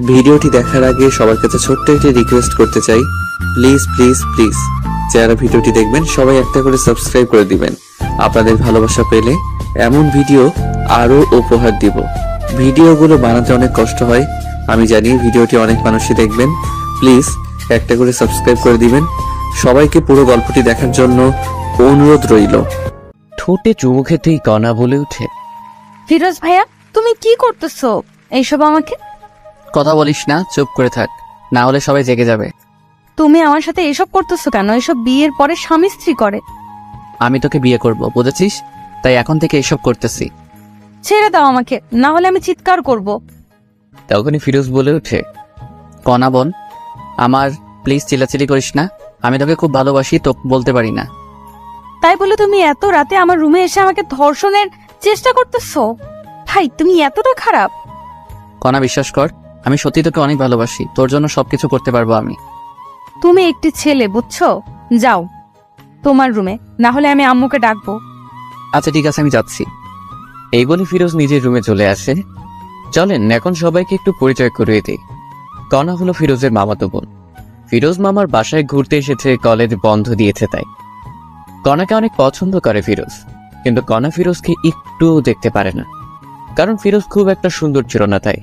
ভিডিওটি দেখার আগে সবার কাছে ছোট্ট একটি রিকোয়েস্ট করতে চাই, প্লিজ প্লিজ প্লিজ যারা ভিডিওটি দেখবেন সবাই একটা করে সাবস্ক্রাইব করে দিবেন। আপনাদের ভালোবাসা পেলে এমন ভিডিও আরো উপহার দিব। ভিডিওগুলো বানাতে অনেক কষ্ট হয়, আমি জানি। ভিডিওটি অনেক মানুষই দেখবেন, প্লিজ একটা করে সাবস্ক্রাইব করে দিবেন। সবাইকে পুরো গল্পটি দেখার জন্য অনুরোধ রইল। ঠোঁটে চুমু খেতেই কণা বলে ওঠে, ফিরোজ ভাইয়া, তুমি কি করতেছো এইসব? আমাকে কথা বলিস না, চুপ করে থাক, না হলে সবাই জেগে যাবে। তুমি আমার সাথে এসব করতেছো কেন? এসব বিয়ের পরে স্বামী স্ত্রী করে। আমি তোকে বিয়ে করব, বুঝেছিস? তাই এখন থেকে এসব করতেছি। ছেড়ে দাও আমাকে, না হলে আমি চিৎকার করব। তখনই ফিরোজ বলে ওঠে, কণা বোন আমার, প্লিজ চিল্লাচিল্লি করিস না। আমি তোকে খুব ভালোবাসি, তো বলতে পারি না। তাই বলে তুমি এত রাতে আমার রুমে এসে আমাকে ধর্ষণের চেষ্টা করতেছো? ভাই, তুমি এতটা খারাপ? কণা বিশ্বাস কর, আমি সত্যি তোকে অনেক ভালোবাসি, তোর জন্য সবকিছু করতে পারবো আমি। তুমি একটি ছেলে, বুঝছো? যাও তোমার রুমে, না হলে আমি আম্মুকে ডাকবো। আচ্ছা ঠিক আছে, আমি যাচ্ছি। এই বলে ফিরোজ নিজের রুমে চলে আসে। চলেন এখন সবাইকে একটু পরিচয় করিয়ে দিই। কণা হলো ফিরোজের মামাতো বোন। ফিরোজ মামার বাসায় ঘুরতে এসেছে, কলেজ বন্ধ দিয়েছে তাই। কণাকে অনেক পছন্দ করে ফিরোজ, কিন্তু কণা ফিরোজকে একটুও দেখতে পারে না, কারণ ফিরোজ খুব একটা সুন্দর ছিল না তাই।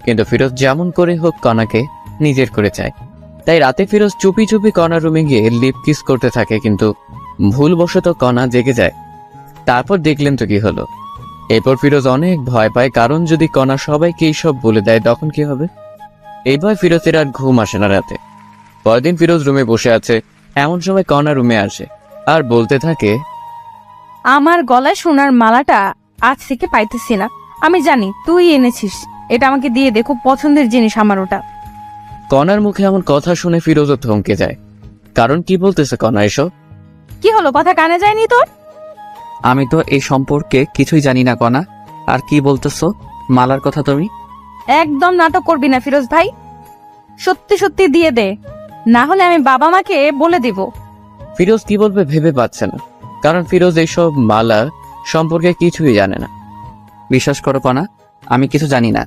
কিন্তু ফিরোজ যেমন করে হোক কণাকে নিজের করে চায়। তাই রাতে ফিরোজ চুপি চুপি কণার রুমে গিয়ে লিপ কিস করতে থাকে, কিন্তু ভুলবশত কণা জেগে যায়। তারপর দেখলেন তো কি হলো। এরপর ফিরোজ অনেক ভয় পায়, কারণ যদি কণা সবাইকে এইসব বলে দেয় তখন কি হবে। এই ভয় ফিরোজের আর ঘুম আসে না রাতে। পরদিন ফিরোজ রুমে বসে আছে, এমন সময় কণা রুমে আসে আর বলতে থাকে, আমার গলায় সোনার মালাটা আজ থেকে পাইতেছি না। আমি জানি তুই এনেছিস, এটা আমাকে দিয়ে দে, খুব পছন্দের জিনিস আমার ওটা। কণার মুখে এমন কথা শুনে ফিরোজও থমকে যায়, কারণ কি বলতেছে কণা এসব? কি হলো, কথা কানে যায়নি তোর? আমি তো এই সম্পর্কে কিছুই জানি না কণা, আর কি বলতেছো মালার কথা তুমি? একদম নাটক করবি না ফিরোজ ভাই, সত্যি সত্যি দিয়ে দে, না হলে আমি বাবা মাকে বলে দিব। ফিরোজ কি বলবে ভেবে পাচ্ছে না, কারণ ফিরোজ এইসব মালা সম্পর্কে কিছুই জানে না। বিশ্বাস করো কণা, আমি কিছু জানি না।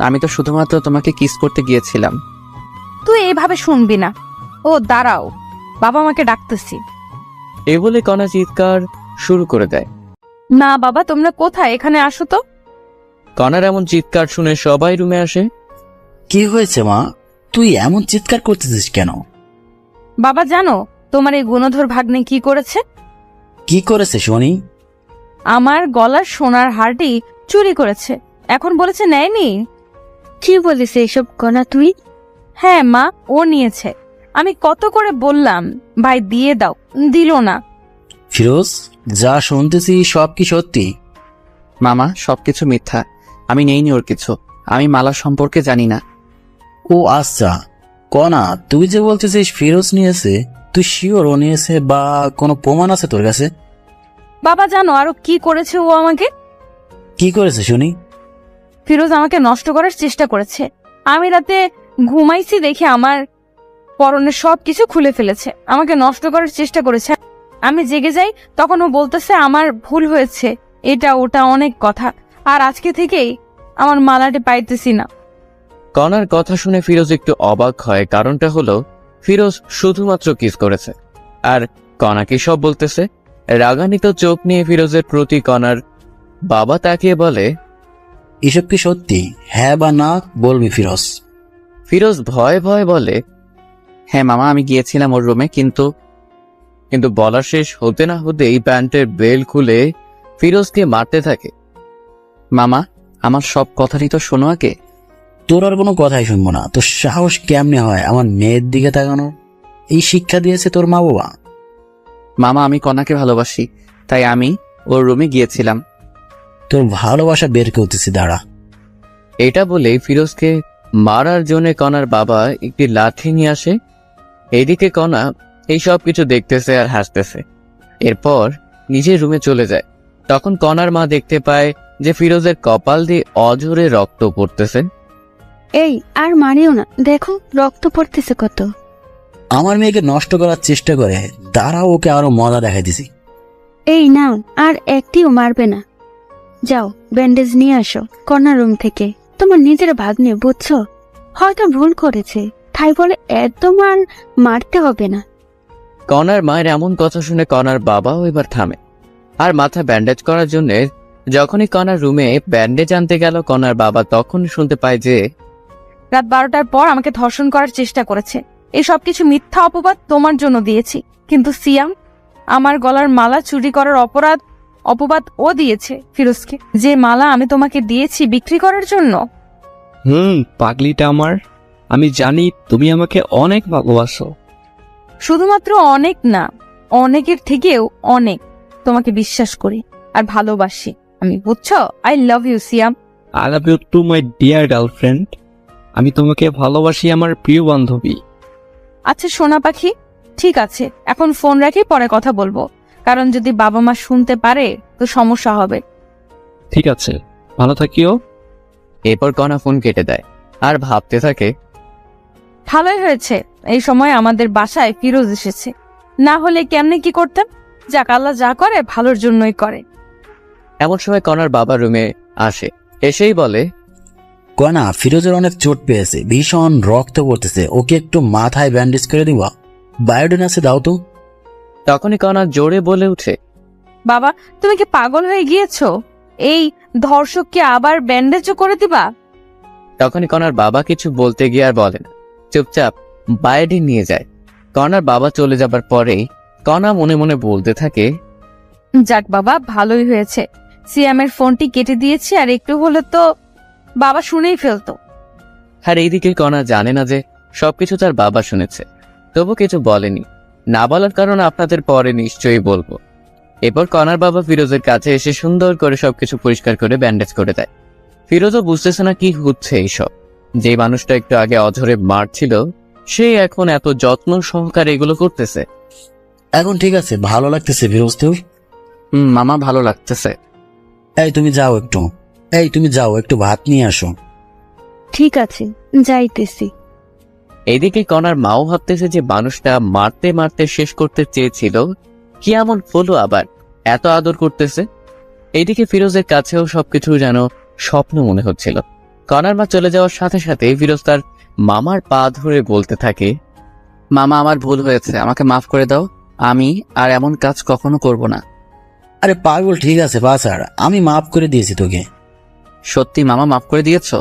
আমি তো শুধুমাত্র তোমাকে কিস করতে গিয়েছিলাম। তুই এইভাবে শুনবি না। ও দাঁড়াও, বাবা মাকে ডাকতেছি। এ বলে কণা চিৎকার শুরু করে দেয়। না বাবা, তোমরা কোথায়? এখানে আসো তো। কণার এমন চিৎকার শুনে সবাই রুমে আসে। কি হয়েছে মা, তুই এমন চিৎকার করতেছিস কেন? বাবা জানো তোমার এই গুণধর ভাগ্নে কি করেছে? কি করেছে শুনি? আমার গলার সোনার হারটি চুরি করেছে, এখন বলেছে নেয়নি। কি বলিস এইসব কণা তুই? হ্যাঁ মা, ও নিয়েছে। আমি কত করে বললাম ভাই দিয়ে দাও, দিল না। ফিরোজ, যা শুনতেছি সব কি সত্যি? মামা সবকিছু মিথ্যা, আমি নেইনি ওর কিছু। আমি মালা সম্পর্কে জানি না। ও আচ্ছা, কণা তুই যে বলতেছিস ফিরোজ নিয়েছে, তুই শিওর ও নিয়েছে বা কোনো প্রমাণ আছে তোর কাছে? বাবা জানো আরো কি করেছে ও আমাকে? কি করেছে শুনি? ফিরোজ আমাকে নষ্ট করার চেষ্টা করেছে। আমি রাতে ঘুমাইছি দেখে আমার পরনের সব কিছু খুলে ফেলেছে, আমাকে নষ্ট করার চেষ্টা করেছে। আমি জেগে যাই, তখন ও বলতেছে আমার ভুল হয়েছে, এটা ওটা অনেক কথা। আর আজকে থেকেই আমার মালাটি পাইতেছি না। কণার কথা শুনে ফিরোজ একটু অবাক হয়, কারণটা হলো ফিরোজ শুধুমাত্র কিস করেছে, আর কণা কি সব বলতেছে। রাগান্বিত চোখ নিয়ে ফিরোজের প্রতি কণার বাবা তাকিয়ে বলে, এসব কি সত্যি? হ্যাঁ বা না বলবি ফিরোজ। ফিরোজ ভয়ে ভয়ে বলে, হ্যাঁ মামা, আমি গিয়েছিলাম ওর রুমে, কিন্তু বলা শেষ হতে না হতেই প্যান্টের বেল খুলে ফিরোজকে মারতে থাকে। মামা, আমার সব কথারই তো শোনো আগে। তোর আর কোনো কথাই শুনবো না। তোর সাহস কেমনে হয় আমার মেয়ের দিকে তাকানো? এই শিক্ষা দিয়েছে তোর মা বাবা? মামা, আমি কণাকে ভালোবাসি, তাই আমি ওর রুমে গিয়েছিলাম। তোর ভালোবাসা বের করতেছি, দাঁড়া। এটা বলে ফিরোজকে মারার জন্য কণার বাবা একটি লাঠি নিয়ে আসে। এইদিকে কণা এই সব কিছু দেখতেছে আর হাসতেছে। এরপর নিজের রুমে চলে যায়। তখন কণার মা দেখতে পায় যে ফিরোজের কপাল দিয়ে অঝরে রক্ত পড়তেছে। এই আর মারিও না, দেখো রক্ত পড়তেছে কত। আমার মেয়েকে নষ্ট করার চেষ্টা করে, দাঁড়াও, ওকে আরো মজা দেখাই দিছি। এই নাও, আর একটিও মারবে না। যাও ব্যান্ডেজ নিয়ে আসো কর্নার রুম থেকে। তোমার নিজের ভাগ্নে, বুঝছো? হয়তো ভুল করেছে, তাই বলে এত মারতে হবে না। কনার মায়ের এমন কথা শুনে কনার বাবাও এবার থামে আর মাথা ব্যান্ডেজ করার জন্য যখনই কনার রুমে ব্যান্ডেজ আনতে গেল, কনার বাবা তখন শুনতে পায় যে রাত 12টার পর আমাকে ধর্ষণ করার চেষ্টা করেছে। এই সব কিছু মিথ্যা অপবাদ তোমার জন্য দিয়েছি, কিন্তু সিয়াম আমার গলার মালা চুরি করার অপবাদ ও দিয়েছে ফিরোজকে। যে মালা আমি তোমাকে দিয়েছি বিক্রি করার জন্য। পাগলিটা আমার, আমি জানি তুমি আমাকে অনেক ভালোবাসো। শুধুমাত্র অনেক না, অনেকের থেকেও অনেক তোমাকে বিশ্বাস করি আর ভালোবাসি আমি, বুঝছো? I love you Siam. I love you too my dear girlfriend. আমি তোমাকে ভালোবাসি আমার প্রিয় বান্ধবী। আচ্ছা সোনা পাখি, ঠিক আছে, এখন ফোন রাখি, পরে কথা বলবো, কারণ যদি বাবা মা শুনতে পারে তো সমস্যা হবে। ঠিক আছে, ভালো থাকিও। এরপর কনা ফোন কেটে দেয় আর ভাবতে থাকে, ভালোই হয়েছে এই সময় আমাদের বাসায় ফিরোজ এসেছে, না হলে কেমনে কি করতাম। যাক, আল্লাহ যা করে ভালোর জন্যই করে। এমন সময় কনার বাবা রুমে আসে, এসেই বলে, কনা, ফিরোজের অনেক চোট পেয়েছে, ভীষণ রক্ত পড়তেছে, ওকে একটু মাথায় ব্যান্ডেজ করে দিবা, বায়োডিন আছে দাও তো। তখনই কনা জোরে বলে উঠে, বাবা তুমি কি পাগল হয়ে গিয়েছো? এই ধর্ষককে আবার ব্যান্ডেজও করে দিবা? তখনই কনার বাবা কিছু বলতে গিয়ে আর বলে না, চুপচাপ বায়োডিন নিয়ে যায়। কনার বাবা চলে যাবার পরেই কনা মনে মনে বলতে থাকে, যাক বাবা, ভালোই হয়েছে সিয়ামের ফোনটি কেটে দিয়েছি, আর একটু হলে তো বাবা শুনেই ফেলতো। আর এইদিকে কনা জানে না যে সবকিছু তার বাবা শুনেছে, তবু কিছু বলেনি। না বলার কারণ আপনাদের পরে নিশ্চয়ই বলবো। এরপর কনার বাবা ফিরোজের কাছে এসে সুন্দর করে সবকিছু পরিষ্কার করে ব্যান্ডেজ করে দেয়। ফিরোজও বুঝতেছে না কি হচ্ছে এইসব। যে মানুষটা একটু আগে অঝরে মারছিল, সে এখন এত যত্ন সহকারে এগুলো করতেছে। এখন ঠিক আছে, ভালো লাগতেছে ফিরোজ তোর? মামা ভালো লাগতেছে। তুমি যাও একটু ভাত নিয়ে আসো। ঠিক আছে, যাইতেছি। এইদিকে কনার মাও ভাবতেছে যে মানুষটা মারতে মারতে শেষ করতে চেয়েছিল, কি এমন হলো আবার এত আদর করতেছে। এইদিকে ফিরোজের কাছেও সবকিছু যেন স্বপ্ন মনে হচ্ছিল। কনার মা চলে যাওয়ার সাথে সাথে ফিরোজ তার মামার পা ধরে বলতে থাকে, মামা আমার ভুল হয়েছে, আমাকে মাফ করে দাও, আমি আর এমন কাজ কখনো করব না। আরে পাগল, ঠিক আছে বাছার, আমি মাফ করে দিয়েছি তোকে। সত্যি মামা মাফ করে দিয়েছো?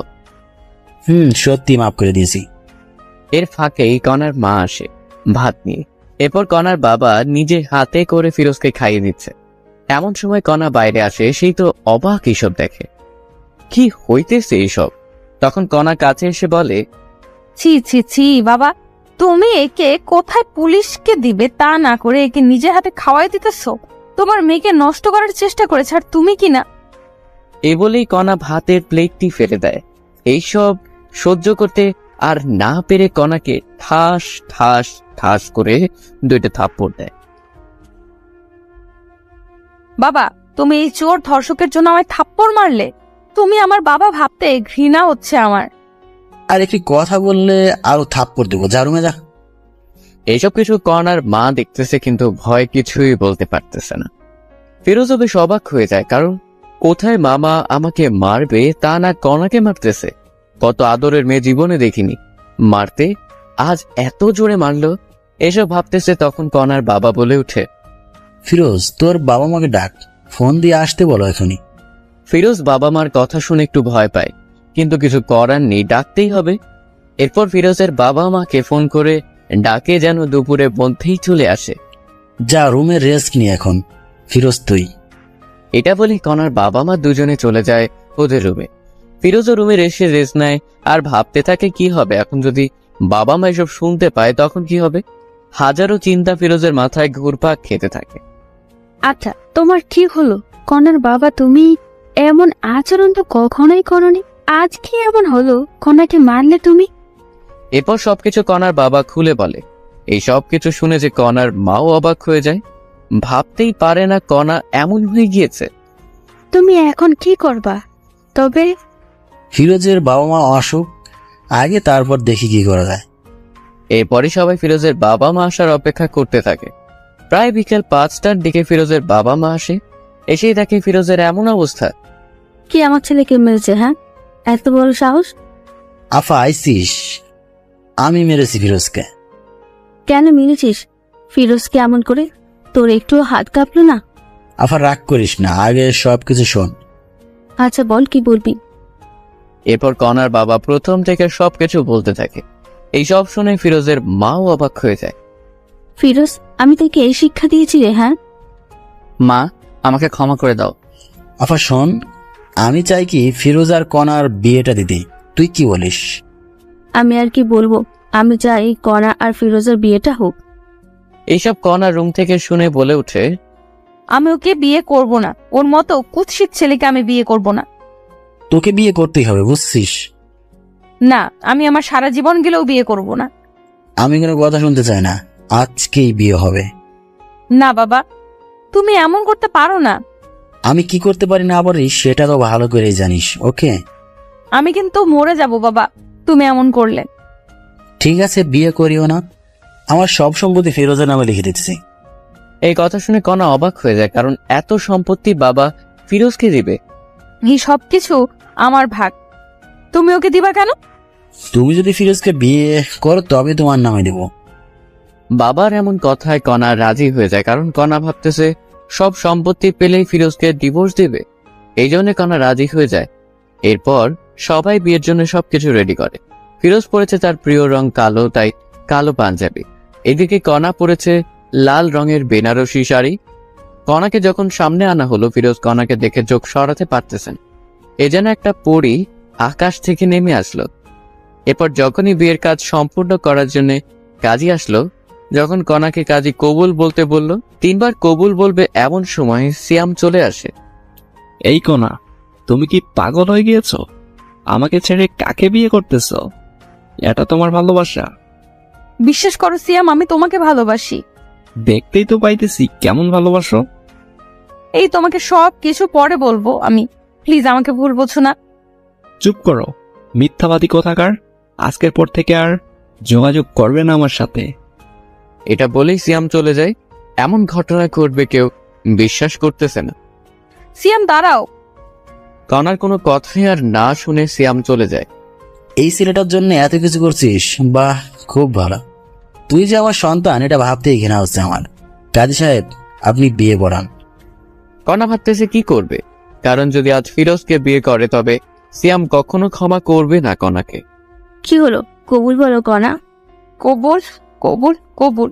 সত্যি মাফ করে দিয়েছি। এর ফাঁকেই কনার মা আসে ভাত নিয়ে। এরপর কনার বাবা নিজে হাতে করে ফিরোজকে খাইয়ে দিচ্ছে। এমন সময় কনা বাইরে আসে, সেই তো অবাক এইসব দেখে, কি হইতেছে এইসব। তখন কনা কাছে এসে বলে, ছি ছি ছি বাবা, তুমি একে কোথায় পুলিশকে দিবে তা না করে একে নিজের হাতে খাওয়াই দিতেছো। তোমার মেয়েকে নষ্ট করার চেষ্টা করেছে, আর তুমি কি না। এ বলেই কনা ভাতের প্লেটটি ফেলে দেয়। এইসব সহ্য করতে আর না পেরে কনাকে ঠাস ঠাস ঠাস করে 2টা থাপ্পড় দেয়। বাবা তুমি এই চোর ধর্ষকের জন্য আমায় থাপ্পড় মারলে? তুমি আমার বাবা ভাবতে ঘৃণা হচ্ছে আমার। আর একটি কথা বললে আরো থাপ্পড় দেবো, যা রুমে যা। এইসব কিছু কনার মা দেখতেছে, কিন্তু ভয় কিছুই বলতে পারতেছে না। ফিরোজও বেশ অবাক হয়ে যায়, কারণ কোথায় মামা আমাকে মারবে তা না কনাকে মারতেছে। কত আদরের মেয়ে জীবনে দেখিনি, মারতে আজ এত জোরে মারলো। এসব ভাবতেছে, তখন কনার বাবা বলে উঠে, ফিরোজ, তোর বাবা মাকে ডাক, ফোন দিয়ে আসতে বলো এখনই। ফিরোজ বাবা মার কথা শুনে একটু ভয় পায়, কিন্তু কিছু করার নেই, ডাকতেই হবে। এরপর ফিরোজের বাবা মাকে ফোন করে ডাকে যেন দুপুরের মধ্যেই চলে আসে। যা রুমে রেস্ট নি এখন, ফিরোজ তুই। এটা বলে কনার বাবা মা দুজনে চলে যায় ওদের রুমে। ফিরোজও রুমে এসে রেস্ট নেয় আর ভাবতে থাকে কি হবে এখন যদি বাবা মা এসব শুনতে পায়, তখন কি হবে। হাজারো চিন্তা ফিরোজের মাথায় ঘুরপাক খেতে থাকে। আচ্ছা, তোমার কি হলো? কনার বাবা, তুমি এমন আচরণ তো কখনোই করনি, আজ কি এমন হলো? কনাকে মারলে তুমি? এরপর সবকিছু কনার বাবা খুলে বলে। এই সবকিছু শুনে যে কনার মাও অবাক হয়ে যায়, ভাবতেই পারে না কনা এমন হয়ে গিয়েছে। তুমি এখন কি করবা? তবে ফিরোজের বাবা মা আসুক আগে, তারপর দেখি কি করা যায়। এরপরই সবাই ফিরোজের বাবা মা আসার অপেক্ষা করতে থাকে। প্রায় বিকেল 5টার দিকে ফিরোজের বাবা মা আসে। এসেই দেখে ফিরোজের এমন অবস্থা। কি আমার ছেলেকে মেরেছে? হ্যাঁ, এত বড় সাহস? আফা আইসিস, আমি মেরেছি ফিরোজকে। কেন মেরেছিস ফিরোজকে এমন করে? তোর একটুও হাত কাঁপলো না? আফা রাগ করিস না, আগে সবকিছু শোন। আচ্ছা বল, কি বলবি? এরপর কনার বাবা প্রথম থেকে সবকিছু বলতে থাকে। এই সব শুনে ফিরোজের মাও অবাক হয়ে যায়। ফিরোজ, আমি তোকে এই শিক্ষা দিয়েছি রে? হ্যাঁ, মা, আমাকে ক্ষমা করে দাও। আফা শোন, আমি চাই কি ফিরোজ আর কনার বিয়েটা দিতে, তুই কি বলিস? আমি আর কি বলবো, আমি চাই কণা আর ফিরোজের বিয়েটা হোক। এইসব কনার রুম থেকে শুনে বলে ওঠে, আমি ওকে বিয়ে করব না, ওর মতো কুৎসিত ছেলেকে আমি বিয়ে করব না। তোকে বিয়ে করতেই হবে, বুঝছিস? না, আমি আমার সারা জীবন গেলেও বিয়ে করব না। আমি কোনো কথা শুনতে চাই না, আজকেই বিয়ে হবে। না বাবা, তুমি এমন করতে পারো না। আমি কি করতে পারি না পারি সেটা তো ভালো করেই জানিস, ওকে? আমি কিন্তু মরে যাব বাবা তুমি এমন করলে। ঠিক আছে, বিয়ে করিও না, আমার সব সম্পত্তি ফিরোজের নামে লিখে দিতেছি। এই কথা শুনে কনা অবাক হয়ে যায়, কারণ এত সম্পত্তি বাবা ফিরোজকে দিবে। এই সব কিছু আমার ভাগ, তুমি ওকে দিবা কেন? তুমি যদি ফিরোজকে বিয়ে করো তবে তোমার নামে দেব। বাবার এমন কথায় কনা রাজি হয়ে যায়, কারণ কনা ভাবতেছে সব সম্পত্তি পেলেই ফিরোজকে ডিভোর্স দিবে। এই জন্য কনা রাজি হয়ে যায়। এরপর সবাই বিয়ের জন্য সবকিছু রেডি করে। ফিরোজ পরেছে তার প্রিয় রং কালো, তাই কালো পাঞ্জাবি। এদিকে কনা পরেছে লাল রঙের বেনারসি শাড়ি। কনাকে যখন সামনে আনা হলো, ফিরোজ কনাকে দেখে চোখ সরাতে পারতেছেন। এ যেন একটা পরী আকাশ থেকে নেমে আসলো। এরপর যখনই বিয়ের কাজ সম্পূর্ণ করার জন্য কাজী আসলো, যখন কনাকে কাজী কবুল বলতে বলল, 3 বার কবুল বলবে এমন সময় সিয়াম চলে আসে। এই কোনা, তুমি কি পাগল হয়ে গিয়েছো? আমাকে ছেড়ে কাকে বিয়ে করতেছো? এটা তোমার ভালোবাসা? বিশ্বাস করো সিয়াম, আমি তোমাকে ভালোবাসি। দেখতেই তো পাইতেছি কেমন ভালোবাসো। এই তোমাকে সব কিছু পরে বলবো আমি, প্লিজ আমাকে ভুল বোঝো না। চুপ করো, মিথ্যাবাদী কোথাকার। আজকের পর থেকে আর যোগাযোগ করবে না আমার সাথে। এটা বলেই সিয়াম চলে যায়। এমন ঘটনা ঘটবে কেউ বিশ্বাস করতেছে না। সিয়াম দাঁড়াও। কনার কোনো কথাই আর না শুনে সিয়াম চলে যায়। এই ছেলেটার জন্য এত কিছু করছিস, বাহ, খুব ভালো। তুই যে আমার সন্তান এটা ভাবতেই ঘৃণা হচ্ছে আমার। কাজী সাহেব, আপনি বিয়ে পড়ান। কনা ভাবতেছে কি করবে, কারণ যদি আজ ফিরোজকে বিয়ে করে তবে সিয়াম কখনো ক্ষমা করবে না কনাকে। কি হলো, কবুল বলো কণা। কবুল কবুল কবুল।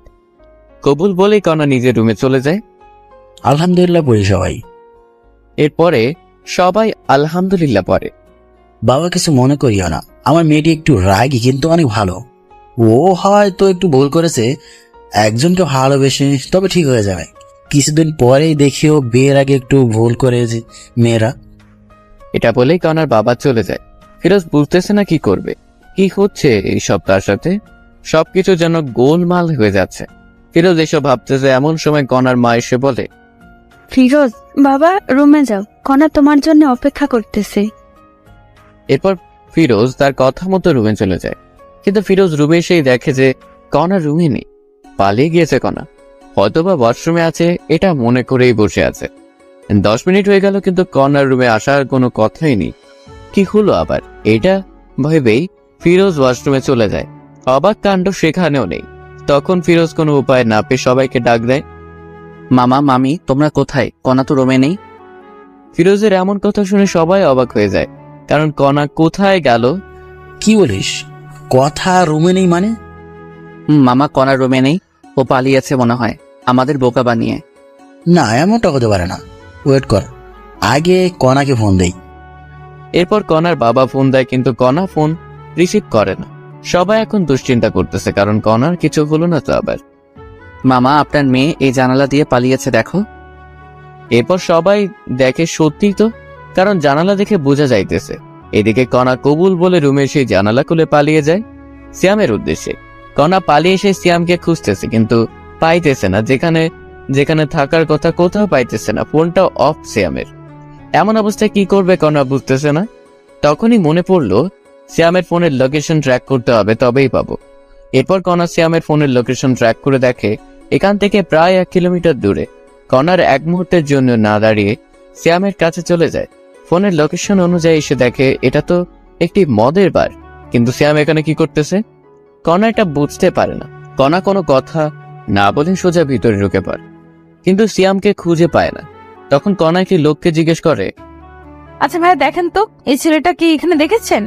কবুল বলেই কনা নিজের রুমে চলে যায়। আলহামদুলিল্লাহ পড়ি সবাই। এরপরে সবাই আলহামদুলিল্লাহ পড়ে। বাবা কিছু মনে করিও না, আমার মেয়েটি একটু রাগী কিন্তু অনেক ভালো। ও হয়তো একটু ভুল করেছে, একজনকে ভালোবেসে, তবে ঠিক হয়ে যাবে। কিছুদিন পরেই দেখিও বিয়ের আগে একটু ভুল করেছে মেয়েরা। এটা বলেই কনার বাবা চলে যায়। ফিরোজ বুঝতেছে না কি করবে, কি হচ্ছে এইসব তার সাথে। সবকিছু যেন গোলমাল হয়ে যাচ্ছে। ফিরোজ এসব ভাবতেছে, এমন সময় কনার মা এসে বলে, ফিরোজ বাবা, রুমে যাও, কণা তোমার জন্য অপেক্ষা করতেছে। এরপর ফিরোজ তার কথা মতো রুমে চলে যায়। কিন্তু ফিরোজ রুমে এসেই দেখে যে কনা রুমে নেই, পালিয়ে গিয়েছে কনা। হয়তোবা ওয়াশরুমে আছে এটা মনে করেই বসে আছে। 10 মিনিট হয়ে গেল কিন্তু কনার রুমে আসার কোনো কথাই নেই। কি হলো আবার এটা ভেবেই ফিরোজ ওয়াশরুমে চলে যায়। অবাক কাণ্ড সেখানেও নেই। তখন ফিরোজ কোনো উপায় না পেয়ে সবাইকে ডাক দেয়, মামা মামি তোমরা কোথায়? কনা তো রুমে নেই। ফিরোজের এমন কথা শুনে সবাই অবাক হয়ে যায়, কারণ কনা কোথায় গেল। কি বলিস, কথা রুমে নেই মানে? মামা কনার রুমে নেই, ও পালিয়েছে মনে হয় আমাদের বোকা বানিয়ে। না, এমনটা হতে পারে না। ওয়েট কর, আগে কনাকে ফোন দেই। এরপর কনার বাবা ফোন দেয়, কিন্তু কনা ফোন রিসিভ করে না। সবাই এখন দুশ্চিন্তা করতেছে, কারণ কনার কিছু হলো না তো আবার। মামা আপনার মেয়ে এই জানালা দিয়ে পালিয়েছে দেখো। এরপর সবাই দেখে সত্যি তো, কারণ জানালা দেখে বোঝা যাইতেছে। এদিকে কনা কবুল বলে রুমে সেই জানালা খুলে পালিয়ে যায় সিয়ামের উদ্দেশ্যে। কনা পালিয়ে এসে সিয়ামকে খুঁজতেছে, কিন্তু পাইতেছে না। যেখানে যেখানে থাকার কথা কোথাও পাইতেছে না। ফোনটা অফ সিয়ামের। এমন অবস্থায় কি করবে কনা বুঝতেছে না। তখনই মনে পড়লো সিয়ামের ফোনের লোকেশন ট্র্যাক করতে হবে, তবেই পাবো। এরপর কনা সিয়ামের ফোনের লোকেশন ট্র্যাক করে দেখে এখান থেকে প্রায় 1 কিলোমিটার দূরে। কনার এক মুহূর্তের জন্য না দাঁড়িয়ে সিয়ামের কাছে চলে যায়। ফোনের লোকেশন অনুযায়ী এসে দেখে এটা তো একটি মদের বার। কিন্তু সিয়াম এখানে কি করতেছে? কণা এটা বুঝতে পারে না। কণা কোনো কথা না বলে সোজা ভিতরে ঢুকে পড়ে, কিন্তু সিয়ামকে খুঁজে পায় না। তখন কণা একটি লোককে জিজ্ঞেস করে, আচ্ছা ভাই দেখেন তো এই ছেলেটা কি এখানে দেখেছেন?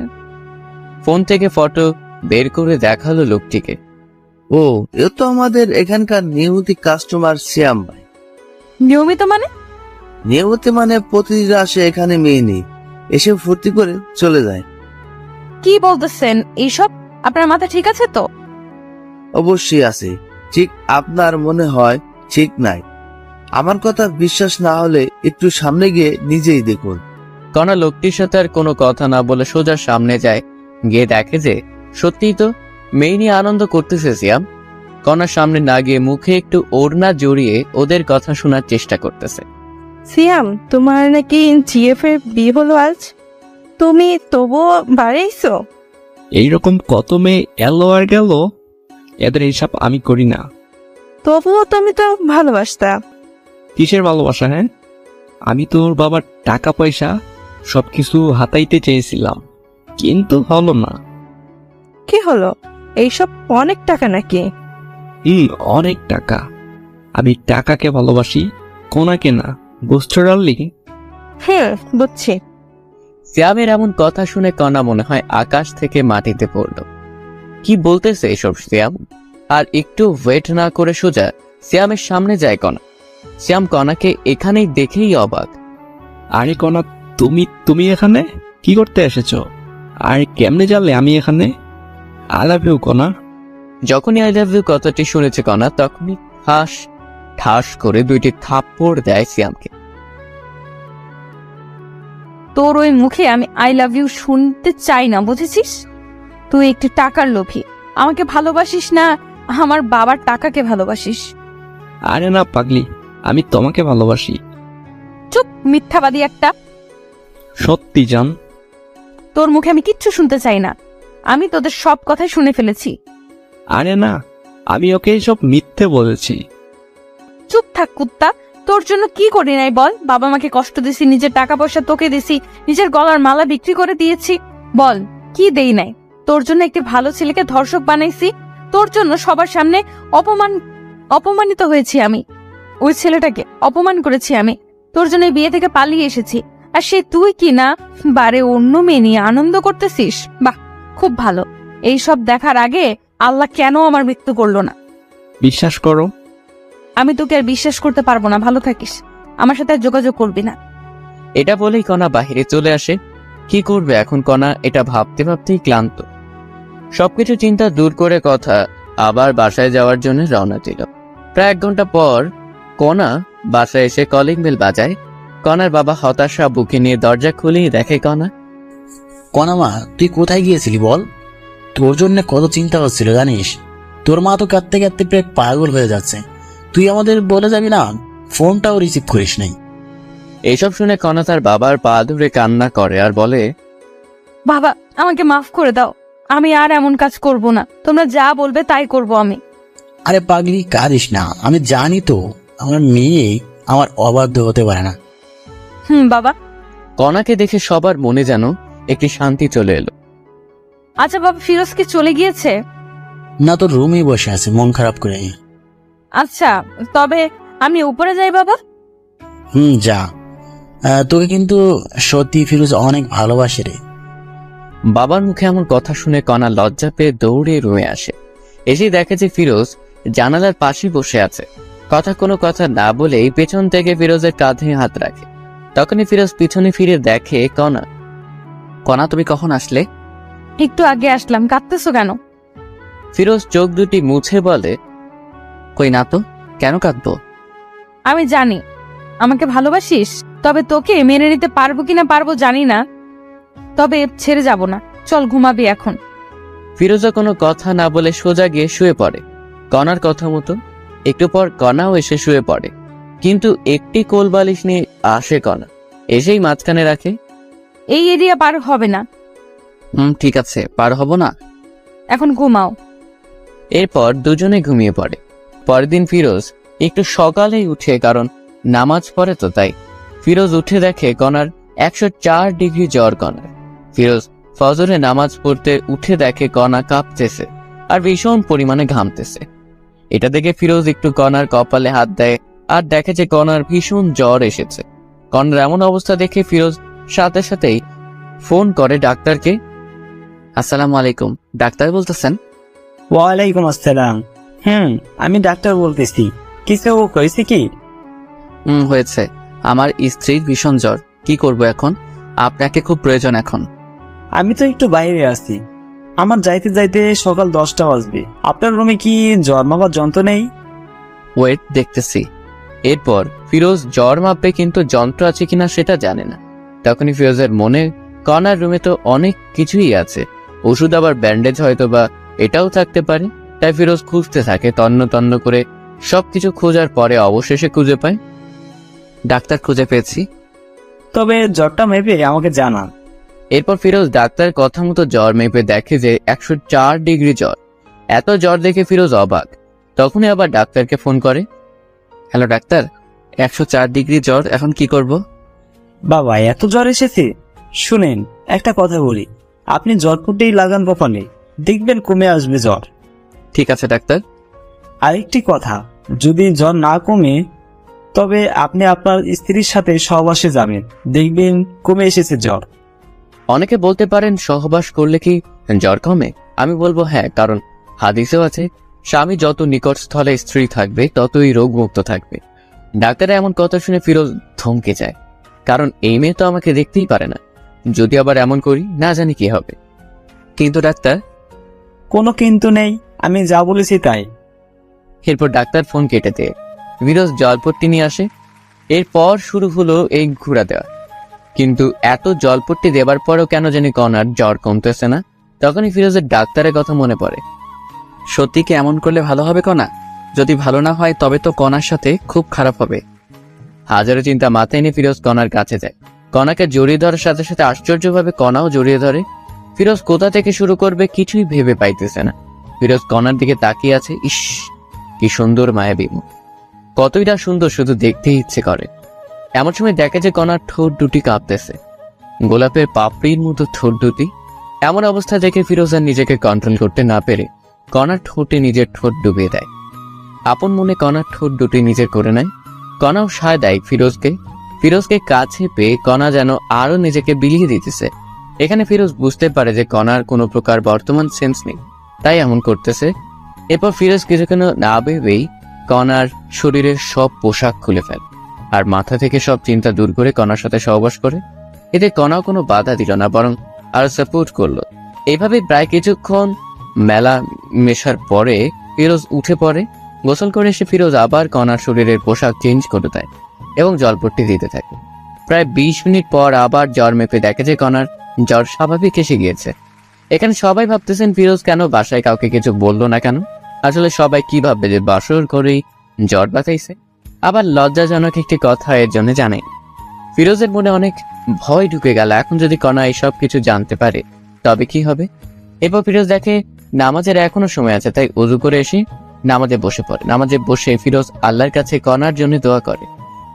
ফোন থেকে ফটো বের করে দেখালো লোকটিকে। ও, এ তো আমাদের এখানকার নিয়মিত কাস্টমার শ্যাম ভাই। নিয়মিত মানে? নিয়মিত মানে প্রতিদিন আসে এখানে মেয়ে নেই, এসে ফুর্তি করে চলে যায়। কি বলতেছেন এইসব? আপনার মাথা ঠিক আছে তো? অবশ্যই আছে, ঠিক আপনার মনে হয় ঠিক নাই। আমার কথা বিশ্বাস না হলে একটু সামনে গিয়ে নিজেই দেখুন। কণা লোকটির সাথে আর কোনো কথা না বলে সোজা সামনে যায়। গিয়ে দেখে যে সত্যিই তো মেয়ে নিয়ে আনন্দ করতেছে সিয়াম। কণার সামনে না গিয়ে মুখে একটু ওড়না জড়িয়ে ওদের কথা শোনার চেষ্টা করতেছে। সিয়াম, তোমার নাকি জিএফ এর বিয়ে হলো আজ? তুমি তবুও বাড়াইছো? এইরকম কত মেয়ে এলো আর গেল, এদের হিসাব আমি করি না। তবুও তুমি তো ভালোবাসতা। কিসের ভালোবাসা? হ্যাঁ, আমি তোর বাবার টাকা পয়সা সবকিছু হাতাইতে চেয়েছিলাম, কিন্তু হলো না। কি হলো? এইসব অনেক টাকা নাকি? অনেক টাকা। আমি টাকাকে ভালোবাসি, কোনাকে না। বুঝছো ডার্লিং? বুঝছি। সিয়ামের এমন কথা শুনে কণা মনে হয় আকাশ থেকে মাটিতে পড়ল। কি বলতেছে এসব সিয়াম? আর একটু ওয়েট না করে সোজা সিয়ামের সামনে যায় কণা। সিয়াম কণাকে এখানেই দেখেই অবাক। আরে কনা, তুমি এখানে কি করতে এসেছো? আর কেমনে জানলে আমি এখানে? আই লাভ ইউ কনা। যখনই আই লাভ ইউ কথাটি শুনেছে কণা, তখনই ঠাস করে দুইটি থাপ্পড় দেয় সিয়ামকে। তোর ওই মুখে আমি আই লাভ ইউ শুনতে চাই না, বুঝেছিস? তুই একটি টাকার লোভী। আমাকে ভালোবাসিস না, আমার বাবার টাকাকে ভালোবাসিস। আরে না পাগলি, আমি তোমাকে ভালোবাসি। চুপ, মিথ্যাবাদী একটা। সত্যি জান। তোর মুখে আমি কিচ্ছু শুনতে চাই না। আমি তোদের সব কথাই শুনে ফেলেছি। আরে না, আমি ওকে সব মিথ্যে বলেছি। চুপ থাক কুত্তা। তোর জন্য কি করি নাই বল? বাবা মাকে কষ্ট দিছি, নিজের টাকা পয়সা তোকে দিছি, নিজের গলার মালা বিক্রি করে দিয়েছি। বল কি দেই নাই? তোর জন্য একটি ভালো ছেলেকে ধর্ষক বানাইছি। তোর জন্য সবার সামনে অপমানিত হয়েছি আমি। ওই ছেলেটাকে অপমান করেছি আমি। তোর জন্য এই বিয়ে থেকে পালিয়ে এসেছি। আর সে তুই কি না বারে অন্য মেয়ে নিয়ে আনন্দ করতেছিস? বাহ, খুব ভালো। এই সব দেখার আগে আল্লাহ কেন আমার মৃত্যু করলো না? বিশ্বাস করো, আমি তোকে আর বিশ্বাস করতে পারবো না। ভালো থাকিস, আমার সাথে আর যোগাযোগ করবি না। এটা বলেই কণা বাহিরে চলে আসে। কি করবে এখন কণা, এটা ভাবতে ভাবতেই ক্লান্ত। সবকিছু চিন্তা দূর করে কথা আবার বাসায় যাওয়ার জন্য রওনা দিল। প্রায় 1 ঘন্টা পর কণা বাসায় এসে কলিং বেল বাজায়। কণার বাবা হতাশা বুকে নিয়ে দরজা খুলেই দেখে কণা। কণা, তুই কোথায় গিয়েছিলি বল? তোর জন্য কত চিন্তা হচ্ছিল জানিস? তোর মা তো কাঁদতে কাঁদতে প্রায় পাগল হয়ে যাচ্ছে। তুই আমাদের বলে যাবি না, ফোনটাও রিসিভ করিস নাই। এইসব শুনে কণা তার বাবার পা ধরে কান্না করে আর বলে, বাবা, আমাকে মাফ করে দাও। আমি আর এমন কাজ করব না। তোমরা যা বলবে তাই করব আমি। আরে পাগলি, কাঁদিস না। আমি জানি তো আমার মেয়ে আমার অবাধ্য হতে পারে না। বাবা। কণাকে দেখে সবার মনে যেন একটি শান্তি চলে এলো। আচ্ছা বাবা, ফিরোজ কি চলে গিয়েছে? না, তোর রুমেই বসে আছে মন খারাপ করে। আচ্ছা, তবে আমি উপরে যাই বাবা। যা। তোকে কিন্তু সত্যি ফিরোজ অনেক ভালোবাসে রে। বাবার মুখে এমন কথা শুনে কণা লজ্জা পেয়ে দৌড়ে রুমে আসে। এসে দেখে যে ফিরোজ জানালার পাশে বসে আছে। কোনো কথা না বলেই পেছন থেকে ফিরোজের কাঁধে হাত রাখে। তখনই ফিরোজ পিছনে ফিরে দেখে কণা, তুমি কখন আসলে? একটু আগে আসলাম। কাঁদতেছো কেন? ফিরোজ চোখ দুটি মুছে বলে, কই না তো, কেন কাঁদবো? আমি জানি আমাকে ভালোবাসিস, তবে তোকে মেনে নিতে পারবো কিনা পারবো জানি না, তবে ছেড়ে যাব না। চল ঘুমাবি এখন। ফিরোজা কোনো কথা না বলে সোজা গিয়ে শুয়ে পড়ে কণার কথা মতো। একটু পর কণাও এসে শুয়ে পড়ে, কিন্তু একটি কোল বালিশ নিয়ে আসে কণা, এসেই মাঝখানে রাখে। এই এরিয়া পার হবে না। ঠিক আছে, পার হব না। এখন ঘুমাও। এরপর দুজনে ঘুমিয়ে পড়ে। পরের দিন ফিরোজ একটু সকালেই উঠে, কারণ নামাজ পড়ে তো তাই। ফিরোজ উঠে দেখে কণার 104 ডিগ্রি জ্বর। কণার ফিরোজ ফজরে নামাজ পড়তে উঠে দেখে কণা কাঁপতেছে আর ভীষণ পরিমাণে ঘামতেছে। এটা দেখে ফিরোজ একটু কণার কপালে হাত দেয় আর দেখে যে কণার ভীষণ জ্বর এসেছে। কণার এমন অবস্থা দেখে ফিরোজ সাথে সাথেই ফোন করে ডাক্তারকে। আসসালামু আলাইকুম, ডাক্তার বলতেছেন? ওয়ালাইকুম আসসালাম। আমি ডাক্তার বলতেছি। কিছু হয়েছে কি? হয়েছে। আমার স্ত্রীর ভীষণ জ্বর। কি করব এখন? আপনাকে খুব প্রয়োজন এখন। আমি তো একটু বাইরে আছি। আমার যাইতে যাইতে সকাল 10টা বাজবে। আপনার রুমে কি জ্বর মাপার যন্ত্র নেই? ওয়েট, দেখতেছি। এরপর ফিরোজ জ্বর মাপবে, কিন্তু যন্ত্র আছে কিনা সেটা জানে না। তখনই ফিরোজের মনে, কণার রুমে তো অনেক কিছুই আছে, ওষুধ আবার ব্যান্ডেজ হয়তো বা এটাও থাকতে পারে। তাই ফিরোজ খুঁজতে থাকে, তন্ন তন্ন করে সবকিছু খোঁজার পরে অবশেষে খুঁজে পায়। ডাক্তার, খুঁজে পেয়েছি। তবে জ্বরটা মেপে আমাকে জানান। এরপর ফিরোজ ডাক্তারের কথা মতো জ্বর মেপে দেখে যে 104 ডিগ্রি জ্বর। এত জ্বর দেখে ফিরোজ অবাক। তখনই আবার ডাক্তারকে ফোন করে। হ্যালো ডাক্তার, 104 ডিগ্রি জ্বর, এখন কি করব? বাবা, এত জ্বর এসেছে? শুনেন, একটা কথা বলি। আপনি জ্বর ফুটেই লাগান কপালে, দেখবেন কমে আসবে জ্বর। ঠিক আছে ডাক্তার। আরেকটি কথা, যদি জ্বর না কমে তবে আপনি আপনার স্ত্রীর সাথে সহবাসে যাবেন, দেখবেন কমে এসেছে জ্বর। অনেকে বলতে পারেন সহবাস করলে কি জ্বর কমে? আমি বলবো হ্যাঁ, কারণ হাদিসেও আছে স্বামী যত নিকট স্থলে স্ত্রী থাকবে ততই রোগমুক্ত থাকবে। ডাক্তারের এমন কথা শুনে ফিরোজ থমকে যায়, কারণ এই মেয়ে তো আমাকে দেখতেই পারে না। যদি আবার এমন করি, না জানি কি হবে। কিন্তু ডাক্তার? কোনো কিন্তু নেই, আমি যা বলেছি তাই। এরপর ডাক্তার ফোন কেটে দেয়। ফিরোজ জলপট্টি নিয়ে আসে। এরপর শুরু হলো এই ঘুরা দেওয়া। কিন্তু এত জলপট্টি দেবার পরেও কেন জানি কণার জ্বর কমতেছে না। তখনই ফিরোজের ডাক্তারের কথা মনে পড়ে। সত্যি কি এমন করলে ভালো হবে কণা? যদি ভালো না হয় তবে তো কণার সাথে খুব খারাপ হবে। হাজারো চিন্তা মাথায় নিয়ে ফিরোজ কণার কাছে যায়। কণাকে জড়িয়ে ধরার সাথে সাথে আশ্চর্যভাবে কণাও জড়িয়ে ধরে। ফিরোজ কোথা থেকে শুরু করবে কিছুই ভেবে পাইতেছে না। ফিরোজ কণার দিকে তাকিয়ে আছে। ইস, কি সুন্দর মায়াবী মুখ, কতই না সুন্দর, শুধু দেখতেই ইচ্ছে করে। এমন সময় দেখে যে কণার ঠোঁট দুটি কাঁপতেছে, গোলাপের পাপড়ির মতো ঠোঁট দুটি। এমন অবস্থা দেখে ফিরোজ আর নিজেকে কন্ট্রোল করতে না পেরে কণার ঠোঁটে নিজের ঠোঁট ডুবিয়ে দেয়। আপন মনে কণার ঠোঁট দুটি নিজের করে নেয়। কণাও সায় দেয় ফিরোজকে। ফিরোজকে কাছে পেয়ে কণা যেন আরো নিজেকে বিলিয়ে দিতেছে। এখানে ফিরোজ বুঝতে পারে যে কণার কোনো প্রকার বর্তমান সেন্স নেই, তাই এমন করতেছে। এরপর ফিরোজ কিছুক্ষণ না ভেবেই কণার শরীরের সব পোশাক খুলে ফেলে আর মাথা থেকে সব চিন্তা দূর করে কণার সাথে সহবাস করে। এতে কণাও কোনো বাধা দিল না, বরং আরো সাপোর্ট করলো। এইভাবে প্রায় কিছুক্ষণ মেলা মেশার পরে ফিরোজ উঠে পড়ে। গোসল করে এসে ফিরোজ আবার কণার শরীরের পোশাক চেঞ্জ করে দেয় এবং জলপট্টি দিতে থাকে। প্রায় 20 মিনিট পর আবার জ্বর মেপে দেখে যে কণার জ্বর স্বাভাবিক এসে গিয়েছে। এখানে সবাই ভাবতেছেন ফিরোজ কেন বাসায় কাউকে কিছু বললো না কেন। আসলে সবাই কি ভাববে যে বাসর করেই জ্বর বাতাইছে। আবার লজ্জাজনক একটি কথা এর জন্য জানে। ফিরোজের মনে অনেক ভয় ঢুকে গেল, এখন যদি কণা এইসব কিছু জানতে পারে তবে কি হবে। এরপর ফিরোজ দেখে নামাজের এখনো সময় আছে, তাই ওযু করে এসে নামাজে বসে পড়ে। নামাজে বসে ফিরোজ আল্লাহর কাছে কণার জন্য দোয়া করে,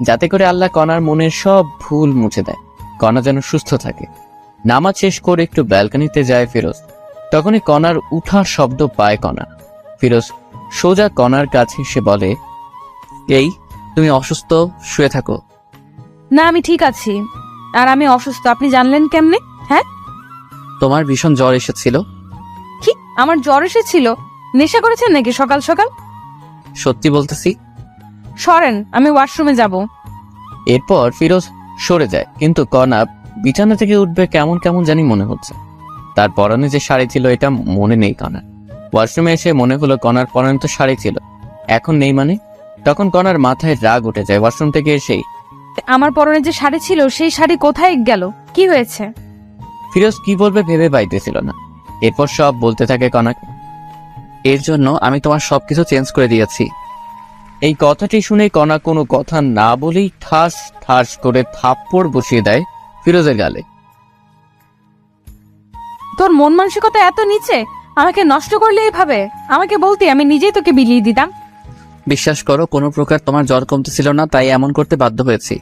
যাতে করে আল্লাহ কণার মনের সব ভুল মুছে দেয়, কণা যেন সুস্থ থাকে। নামাজ শেষ করে একটু ব্যালকনিতে যায় ফিরোজ। তখনই কণার উঠার শব্দ পায় কণা। ফিরোজ সোজা কণার কাছে এসে বলে, এই তুমি অসুস্থ, শুয়ে থাকো। না, আমি ঠিক আছি। আর আমি অসুস্থ আপনি জানলেন কেমনে? হ্যাঁ, তোমার ভীষণ জ্বর এসেছিল। কি আমার জ্বর এসেছিল? নেশা করেছেন নাকি সকাল সকাল? সত্যি বলতেছি। সরেন, আমি ওয়াশরুমে যাব। এরপর ফিরোজ সরে যায়, কিন্তু কণা বিছানা থেকে উঠবে কেমন কেমন জানি মনে হচ্ছে। তার পরনে যে শাড়ি ছিল এটা মনে নেই কণার। ওয়াশরুমে এসে মনে হলো কণার পরনে তো শাড়ি ছিল, এখন নেই মানে। তখন কণার মাথায় রাগ উঠে যায়। ওয়াশরুম থেকে এসেই আমার পরনে যে শাড়ি ছিল সেই শাড়ি কোথায় গেল? কি হয়েছে? ফিরোজ কি বলবে ভেবে পাইতেছিল না। এরপর সব বলতে থাকে কণাকে। এর জন্য আমি তোমার সবকিছু চেঞ্জ করে দিয়েছি। এই কথাটি শুনে কণা কোনো কথা না বলেই ঠাস ঠাস করে থাপ্পড় বসিয়ে দেয় ফিরোজের গালে। তোর মন মানসিকতা এত নিচে, আমাকে নষ্ট করলে এইভাবে? আমাকে বলতে আমি নিজেই তোকে বিলিয়ে দিতাম। বিশ্বাস করো, কোনো প্রকার তোমার জ্বর কমতেছিল না, তাই এমন করতে বাধ্য হয়েছি।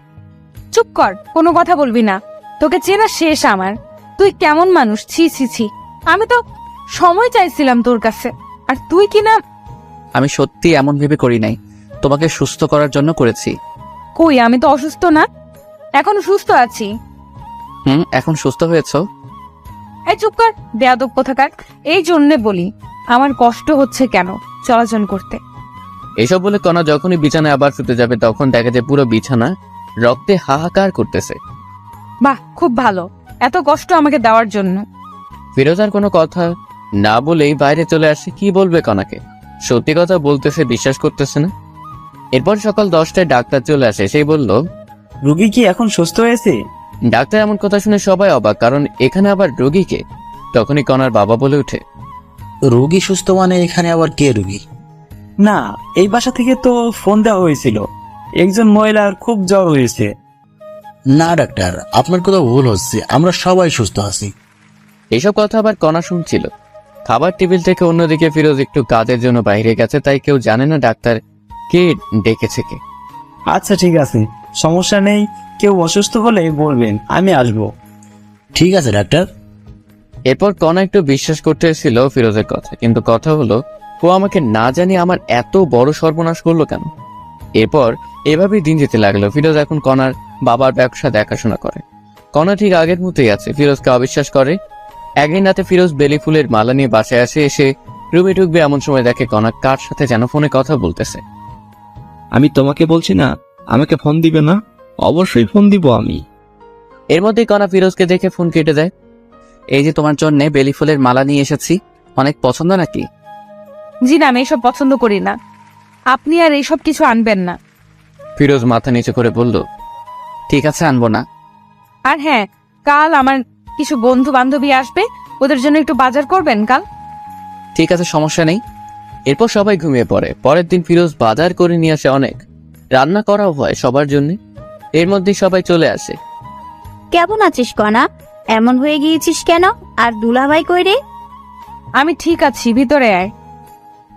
চুপ কর, কোনো কথা বলবি না। তোকে চেনা শেষ আমার। তুই কেমন মানুষ, ছি ছি ছি। আমি তো সময় চাইছিলাম তোর কাছে, আর তুই কি না। আমি সত্যি এমন ভেবে করি নাই, তোমাকে সুস্থ করার জন্য করেছি। কই, আমি তো অসুস্থ না, এখনো সুস্থ আছি। এখন সুস্থ হয়েছো? এই চুপ কর, বেয়াদব কোথাকার। এই জন্যে বলি আমার কষ্ট হচ্ছে কেন চলাচল করতে। এসব বলে কণা যখনই বিছানায় আবার শুতে যাবে তখন দেখা যায় পুরো বিছানা রক্তে হাহাকার করতেছে। বাহ, খুব ভালো, এত কষ্ট আমাকে দেওয়ার জন্য। ফিরোজ আর কোনো কথা না বলেই বাইরে চলে আসে। কি বলবে কণাকে? সত্যি কথা বলতেছে, বিশ্বাস করতেছে না। এরপর সকাল 10টায় ডাক্তার চলে আসে। সেই বলল, রুগী কি এখন সুস্থ হয়েছে? ডাক্তার এমন কথা শুনে সবাই অবাক, কারণ এখানে আবার রোগীকে। তখনই কণার বাবা বলে ওঠে, রোগী সুস্থ মানে এখানে আবার কে রোগী? না, এই বাসা থেকে তো ফোন দেওয়া হয়েছিল, একজন মহিলার খুব জ্বর হয়েছে। না ডাক্তার, আপনার কোথাও ভুল হচ্ছে, আমরা সবাই সুস্থ আছি। এইসব কথা আবার কণা শুনছিল। খাবার টেবিল থেকে অন্যদিকে ফিরোজ একটু কাজের জন্য বাইরে গেছে, তাই কেউ জানে না ডাক্তার কে ডেকেছে কে। আচ্ছা ঠিক আছে, সমস্যা নেই, কেউ অসুস্থ হলে বলবেন, আমি আসবো। ঠিক আছে ডাক্তার। এরপর কণা একটু বিশ্বাস করতে এসেছিল ফিরোজের কথা, কিন্তু কথা হলো ও আমাকে না জানি আমার এত বড় সর্বনাশ করলো কেন। এরপর এভাবেই দিন যেতে লাগলো। ফিরোজ এখন কণার বাবার ব্যবসা দেখাশোনা করে। কণা ঠিক আগের মতোই আছে, ফিরোজকে অবিশ্বাস করে। একদিন রাতে ফিরোজ বেলি ফুলের মালা নিয়ে বাসায় আসে। এসে রুমে ঢুকবে এমন সময় দেখে কণা কার সাথে যেন ফোনে কথা বলতেছে। আমি তোমাকে বলছি না আমাকে ফোন দিবে না? অবশ্যই ফোন দিব আমি। এর মধ্যেই কণা ফিরোজকে দেখে ফোন কেটে দেয়। এই যে তোমার জন্য বেলি ফুলের মালা নিয়ে এসেছি, অনেক পছন্দ নাকি? জি না, আমি এইসব পছন্দ করি না, আপনি আর এইসব কিছু আনবেন না। ফিরোজ মাথা নিচু করে বলল, ঠিক আছে, আনবো না। আর হ্যাঁ, কাল আমার কিছু বন্ধু বান্ধবী আসবে, ওদের জন্য একটু বাজার করবেন কাল। ঠিক আছে, সমস্যা নেই। এরপর সবাই ঘুমিয়ে পড়ে। পরের দিন ফিরোজ বাজার করে নিয়ে আসে অনেক, রান্না করাও হয় সবার জন্য। এর মধ্যেই সবাই চলে আসে। কেমন আছিস কণা? এমন হয়ে গিয়েছিস কেন? আর দুলাভাই কই রে? আমি ঠিক আছি, ভিতরে আয়।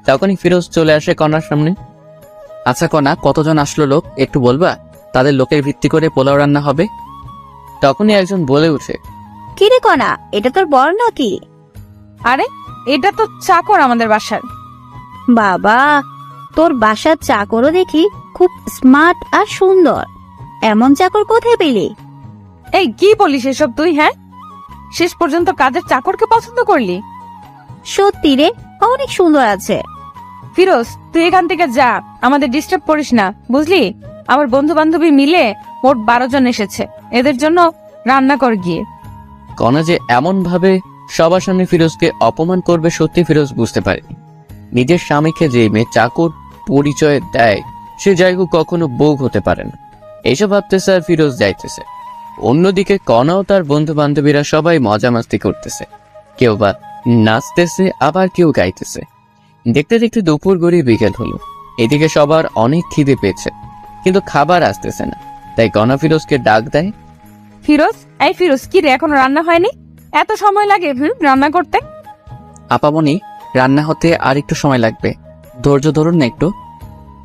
তখনই ফিরোজ চলে আসে কণার সামনে। আচ্ছা কণা, কতজন আসলো লোক একটু বলবা? তাদের লোকের ভিত্তি করে পোলাও রান্না হবে। তখনই একজন বলে উঠে, কি রে কণা, এটা তোর বর নাকি? আরে, এটা তো চাকর আমাদের বাসার। বাবা, তোর বাসার চাকরও দেখি খুব স্মার্ট আর সুন্দর। এমন চাকর কোথায় পেলি? এই কি বলিস এসব তুই? হ্যাঁ, শেষ পর্যন্ত কাজের চাকরকে পছন্দ করলি? সত্যি রে, অনেক সুন্দর আছে। ফিরোজ, তুই এখান থেকে যা, আমাদের ডিস্টার্ব করিস না, বুঝলি? আমার বন্ধু বান্ধবী মিলে মোট 12 জন এসেছে, এদের জন্য রান্না কর গিয়ে। কণা যে এমন ভাবে সবার সামনে ফিরোজকে অপমান করবে সত্যি ফিরোজ বুঝতে পারেনি। নিজের স্বামীকে যে মেয়ে চাকর পরিচয় দেয় সে জায়গা কখনো বউ হতে পারে না। এইসব ভাবতেছে আর ফিরোজ যাইতেছে। অন্যদিকে কণাও তার বন্ধু বান্ধবীরা সবাই মজা মাস্তি করতেছে, কেউ বা নাচতেছে, আবার কেউ গাইতেছে। দেখতে দেখতে দুপুর গড়িয়ে বিকেল হলো। এদিকে সবার অনেক খিদে পেয়েছে, কিন্তু খাবার আসতেছে না। তাই কণা ফিরোজকে ডাক দেয়। ফিরোজ, এই ফিরোজ, কি রে, এখনো রান্না হয়নি? এত সময় লাগে রান্না করতে? আপামনি, রান্না হতে আর একটু সময় লাগবে, ধৈর্য ধরুন না একটু।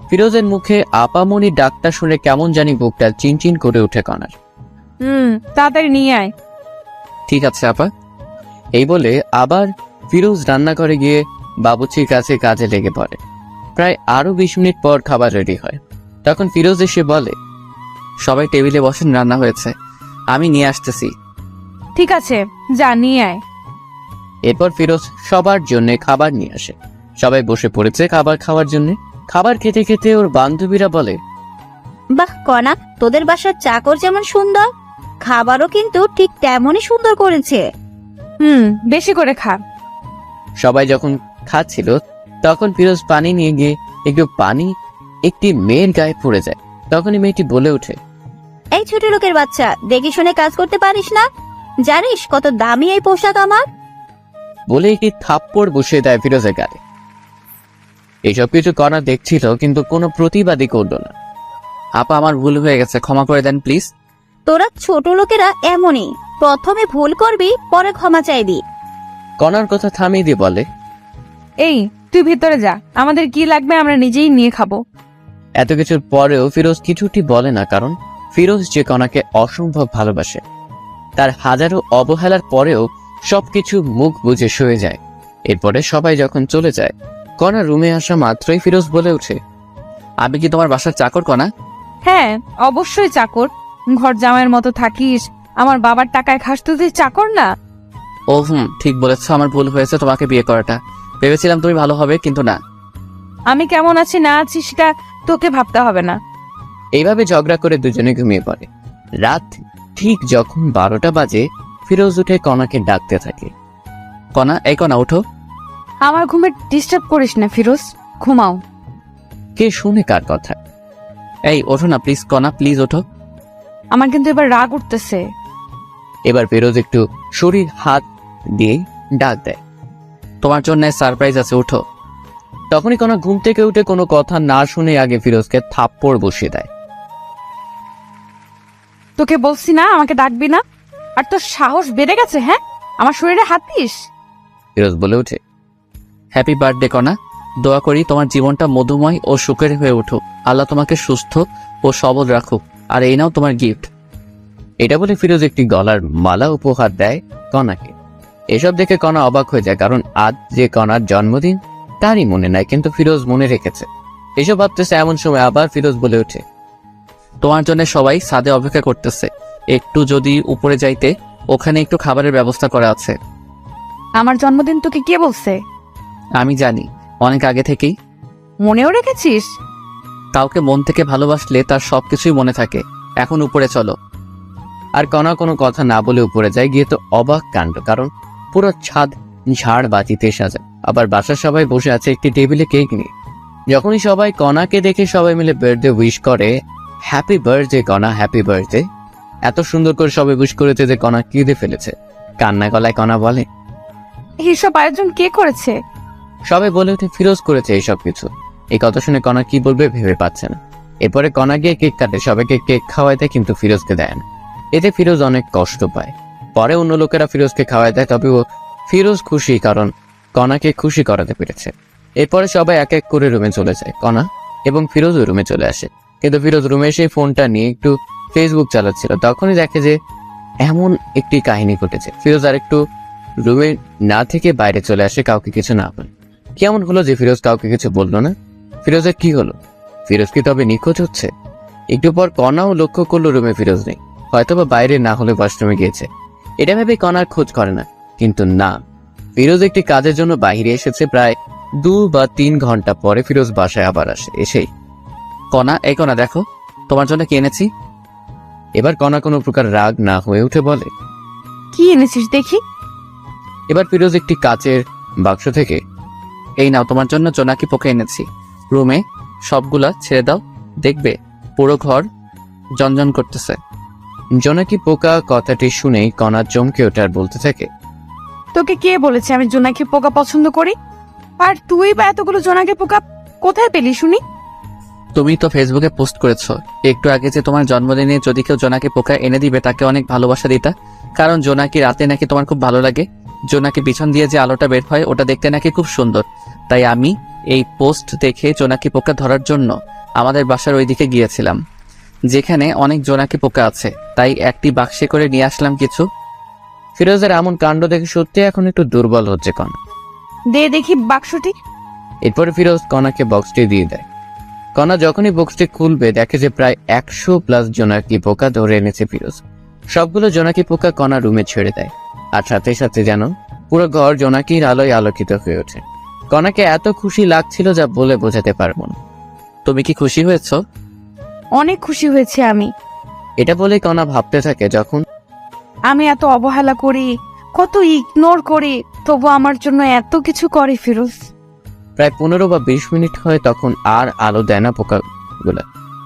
ফিরোজের মুখে আপামনি ডাকটা শুনে কেমন জানি বুকটা চিনচিন করে উঠে কণার। তাড়াতাড়ি নিয়ে আয়। ঠিক আছে আপা। এই বলে আবার ফিরোজ রান্নাঘরে গিয়ে বাবুর্চির কাছে কাজে লেগে পড়ে। প্রায় আরো 20 মিনিট পর খাবার রেডি হয়। তখন ফিরোজ এসে বলে, সবাই টেবিলে বসেন, রান্না হয়েছে, আমি নিয়ে আসতেছি। ঠিক আছে, যা নিয়ে আয়। এরপর ফিরোজ সবার জন্য খাবার নিয়ে আসে। সবাই বসে পড়েছে খাবার খাওয়ার জন্য। খাবার খেতে খেতে ওর বান্ধবীরা বলে, বাহ কণা, তোদের বাসার চাকর যেমন সুন্দর, খাবারও কিন্তু ঠিক তেমনই সুন্দর করেছে। বেশি করে খা। সবাই যখন খাচ্ছিল তখন ফিরোজ পানি নিয়ে গিয়ে একটু পানি একটি মেয়ের গায়ে পড়ে যায়। তখনই মেয়েটি বলে ওঠে, এই ছোট লোকের বাচ্চা, দেখে শুনে কাজ করতে পারিস না? জানিস কত দামি এই পোশাক আমার? বলে একটি থাপ্পড় বসিয়ে দেয় ফিরোজের গায়ে। এইসব কিছু কণা দেখছিল, কিন্তু কোনো প্রতিবাদই করলো না। আপা, আমার ভুল হয়ে গেছে, ক্ষমা করে দেন প্লিজ। তোরা ছোট লোকেরা এমনই, প্রথমে ভুল করবি, পরে ক্ষমা চাইবি। কণার কথা থামিয়ে দিয়ে বলে, এই তুই ভিতরে যা, আমাদের কি লাগবে আমরা নিজেই নিয়ে খাবো। এত কিছুর পরেও ফিরোজ কিছুটি বলে না, কারণ ফিরোজ যে কণাকে অসম্ভব ভালোবাসে। তার হাজারো অবহেলার পরেও সবকিছু মুখ বুজে সয়ে যায়। এরপরে সবাই যখন চলে যায়, কণা রুমে আসা মাত্রই ফিরোজ বলে ওঠে, আমি কি তোমার বাসার চাকর কণা? হ্যাঁ, অবশ্যই চাকর। ঘর জামাইয়ের মতো থাকিস, আমার বাবার টাকায় খাস, তুই চাকর না? ও ঠিক বলেছ, আমার ভুল হয়েছে তোমাকে বিয়ে করাটা। ভেবেছিলাম তুমি ভালো হবে, কিন্তু না। আমি কেমন আছি না আছি সেটা তোকে ভাবতে হবে না। এইভাবে ঝগড়া করে দুজনে ঘুমিয়ে পড়ে। রাত ঠিক যখন 12টা বাজে, ফিরোজ উঠে কণাকে ডাকতে থাকে, কণা, এই কণা ওঠো। আমার ঘুমে ডিস্টার্ব করিস না ফিরোজ, ঘুমাও। কে শুনে কার কথা? এই ওঠো না প্লিজ কণা, প্লিজ ওঠো। আমার কিন্তু এবার রাগ উঠতেছে। এবার ফিরোজ একটু শরীর হাত দিয়ে ডাক দেয়, তোমার জন্য সারপ্রাইজ আছে, ওঠো। তখনই কণা ঘুম থেকে উঠে কোনো কথা না শুনে আগে ফিরোজকে থাপ্পড় বসিয়ে দেয়। তোকে বলছি না আমাকে ডাকবি না, আর তোর সাহস বেড়ে গেছে? হ্যাঁ, আমার শরীরে হাত দিস? ফিরোজ বলে ওঠে, হ্যাপি বার্থডে কণা, দোয়া করি তোমার জীবনটা মধুময় ও সুখের হয়ে উঠুক, আল্লাহ তোমাকে সুস্থ ও সবল রাখুক, আর এই নাও তোমার গিফট। এটা বলে ফিরোজ একটি গলার মালা উপহার দেয় কণাকে। এসব দেখে কণা অবাক হয়ে যায়, কারণ আজ যে কণার জন্মদিন তারই মনে নাই, কিন্তু ফিরোজ মনে রেখেছে। এসব ভাবতেছে এমন সময় আবার ফিরোজ বলে ওঠে, তোমার জন্য সবাই ছাদে অপেক্ষা করতেছে, একটু যদি উপরে যাইতে, ওখানে একটু খাবারের ব্যবস্থা করা আছে। আমার জন্মদিন তোকে কে বলছে? আমি জানি, অনেক আগে থেকেই। মনেও রেখেছিস? কাউকে মন থেকে ভালোবাসলে তার সবকিছুই মনে থাকে। এখন উপরে চলো। আর কণা কোনো কথা না বলে উপরে যায়। গিয়ে তো অবাক কাণ্ড, কারণ পুরো ছাদ ঝাড় বাতিতে সাজা, আবার বাসার সবাই বসে আছে একটি টেবিলে কেক নিয়ে। যখনই সবাই কণাকে দেখে সবাই মিলে বার্থডে উইশ করে, হ্যাপি বার্থডে কণা, হ্যাপি বার্থডে। এত সুন্দর করে সবাই উইশ করেছে যে কণা কেঁদে ফেলেছে। কান্না গলায় কণা বলে, এইসব আয়োজন কে করেছে? সবাই বলে ওঠে, ফিরোজ করেছে এইসব কিছু। এই কথা শুনে কণা কি বলবে ভেবে পাচ্ছে না। এরপরে কণা গিয়ে কেক কাটে, সবাইকে কেক খাওয়ায় দেয়, কিন্তু ফিরোজকে দেয় না। এতে ফিরোজ অনেক কষ্ট পায়। পরে অন্য লোকেরা ফিরোজকে খাওয়ায় দেয়, তবে ফিরোজ খুশি, কারণ কণাকে খুশি করাতে পেরেছে। এরপরে সবাই এক এক করে রুমে চলে যায়। কণা এবং ফিরোজ রুমে চলে আসে, কিন্তু ফিরোজ রুমে এসে ফোনটা নিয়ে একটু ফেসবুক চালাচ্ছিল। তখনই দেখে যে এমন একটি কাহিনী ঘটেছে। ফিরোজ আর একটু রুমে না থেকে বাইরে চলে আসে, কাউকে কিছু না বলে। কেমন হলো যে ফিরোজ কাউকে কিছু বললো না? ফিরোজের কি হলো? ফিরোজ কি তবে নিখোঁজ হচ্ছে? একটু পর কণাও লক্ষ্য করলো রুমে ফিরোজ নেই, হয়তোবা বাইরে না হলে ওয়াশরুমে গিয়েছে। এটা ভেবে কণার খোঁজ করে না, কিন্তু না, ফিরোজ একটি কাজের জন্য বাইরে এসেছে। প্রায় 2 বা 3 ঘন্টা পরে ফিরোজ বাসায় আবার আসে। এসেই, কণা, এই কণা দেখো, তোমার জন্য কি এনেছি। এবার কণা কোনো প্রকার রাগ না হয়ে উঠে বলে, কি এনেছিস দেখি? এবার ফিরোজ একটি কাচের বাক্স থেকে, এই নাও তোমার জন্য জোনাকি পোকা এনেছি, রুমে সবগুলা ছেড়ে দাও, দেখবে পুরো ঘর জনজন করতেছে। জোনাকি পোকা কথাটি শুনেই কণা চমকে ওঠে আর বলতে থাকে, তোকে কে বলেছে আমি জোনাকি পোকা পছন্দ করি? আর তুই বা এতগুলো জোনাকি পোকা কোথায় পেলি শুনি? তুমি তো ফেসবুকে পোস্ট করেছো একটু আগে যে তোমার জন্মদিনে যদি কেউ জোনাকি পোকা এনে দিবে তাকে অনেক ভালোবাসা দিতা, কারণ জোনাকি রাতে নাকি তোমার খুব ভালো লাগে। জোনাকি পিছন দিয়ে যে আলোটা বের হয় ওটা দেখতে নাকি খুব সুন্দর। তাই আমি এই পোস্ট দেখে জোনাকি পোকা ধরার জন্য আমাদের বাসার ওইদিকে গিয়েছিলাম, যেখানে অনেক জোনাকি পোকা আছে, তাই একটি বাক্সে করে নিয়ে আসলাম কিছু। ফিরোজের এমন কাণ্ড দেখে সত্যি এখন একটু দুর্বল হচ্ছে কণা। দে দেখি বাক্সটি। এরপরে ফিরোজ কণাকে বক্সটি দিয়ে দেয়। কণা যখনই বক্সটি খুলবে দেখে যে প্রায় 100+ জোনাকি পোকা ধরে এনেছে ফিরোজ। সবগুলো জোনাকি পোকা কণা রুমে ছেড়ে দেয়, আর সাথে সাথে যেন পুরো ঘর জোনাকির আলোয় আলোকিত হয়ে ওঠে। কণাকে এত খুশি লাগছিল যা বলে বোঝাতে পারবো না। তুমি কি খুশি হয়েছ? অনেক খুশি হয়েছে আমি। এটা বলে কণা ভাবতে থাকে, যখন আমি এত অবহেলা করি, কত ইগনোর করি, তবু আমার জন্য এত কিছু করে ফিরোজ। প্রায় 15 বা 20 মিনিট হয়, তখন আর আলো দেয় না পোকাগুলা।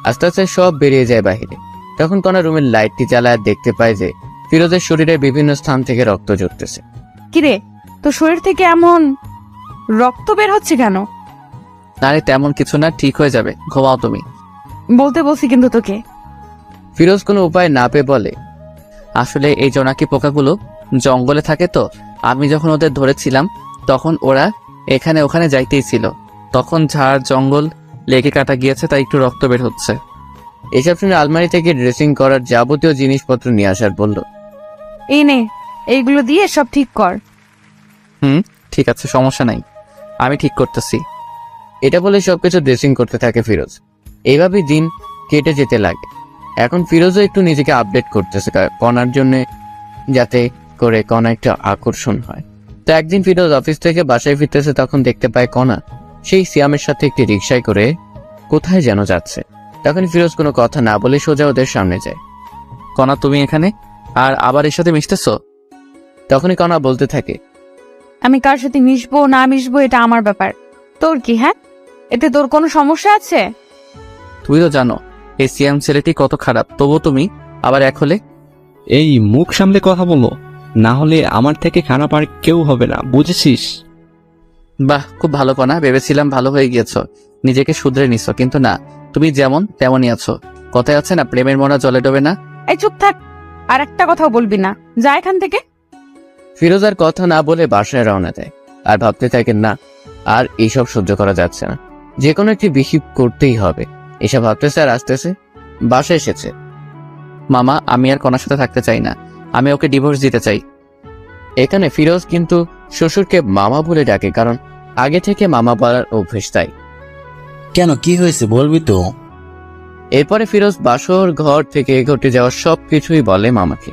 আস্তে আস্তে সব বেরিয়ে যায় বাহিরে। তখন কণা রুমের লাইটটি জ্বালায় দেখতে পায় যে ফিরোজের শরীরের বিভিন্ন স্থান থেকে রক্ত ঝরতেছে। কিরে, তোর শরীর থেকে এমন রক্ত বের হচ্ছে কেন? আরে তেমন কিছু না, ঠিক হয়ে যাবে, ঘুমাও তুমি। বলতে বলছি কিন্তু তোকে। ফিরোজ কোনো উপায় না পেয়ে বলে, আসলে এই জোনাকি পোকাগুলো জঙ্গলে থাকে, তো আমি যখন ওদের ধরেছিলাম তখন ওরা এখানে ওখানে যাইতেই ছিল, তখন ঝাড় জঙ্গল লেগে কাটা গিয়েছে, তাই একটু রক্ত বের হচ্ছে। এসব শুনে আলমারি থেকে ড্রেসিং করার যাবতীয় জিনিসপত্র নিয়ে আসার বলল। এই নে, এইগুলো দিয়ে সব ঠিক কর। ঠিক আছে, সমস্যা নাই, আমি ঠিক করতেছি। এটা বলে সবকিছু ড্রেসিং করতে থাকে ফিরোজ। এইভাবেই দিন কেটে যেতে লাগে। এখন ফিরোজও একটু নিজেকে আপডেট করতেছে কণার জন্য, যাতে করে কণা একটু আকর্ষণ হয়। তো একদিন ফিরোজ অফিস থেকে বাসায় ফিরতেছে, তখন দেখতে পায় কণা সেই সিয়ামের সাথে একটি রিকশায় করে কোথায় যেন যাচ্ছে। তখন ফিরোজ কোনো কথা না বলে সোজা ওদের সামনে যায়। কণা, তুমি এখানে আর আবার এর সাথে মিশতেছো? তখনই কণা বলতে থাকে, আমি কার সাথে মিশবো না মিশবো এটা আমার ব্যাপার, তোর কি? হ্যাঁ, এতে তোর কোনো সমস্যা আছে? তুই তো জানো এই সিয়াম ছেলেটি কত খারাপ, তবুও তুমি আবার এক হলে। এই মুখ সামলে কথা বলো, না হলে আমার থেকে খারাপ আর কেউ হবে না, বুঝেছিস? বাহ, খুব ভালো কণা, ভেবেছিলাম ভালো হয়ে গিয়েছো, নিজেকে শুধরে নিছো, কিন্তু না, তুমি যেমন তেমনই আছো। কথায় আছে না, প্রেমের মরা জলে ডোবে না। এই চুপ থাক, আর একটা কথাও বলবি না, যা এখান থেকে। ফিরোজ আর কথা না বলে বাসায় রওনা দেয়। আর ভাবতে থাকেন, না আর এইসব সহ্য করা যাচ্ছে না, যে কোনো একটি বিহিব করতেই হবে। এসব ভাবতেছে আর আসতেছে বাসায় এসেছে। মামা, আমি আর কণার সাথে থাকতে চাই না, আমি ওকে ডিভোর্স দিতে চাই। এখানে ফিরোজ কিন্তু শ্বশুরকে মামা বলে ডাকে, কারণ আগে থেকে মামা বলার অভ্যেস তাই। কেন, কি হয়েছে বলবি তো? এরপরে ফিরোজ বাসর ঘর থেকে ঘটে যাওয়া সবকিছুই বলে মামাকে।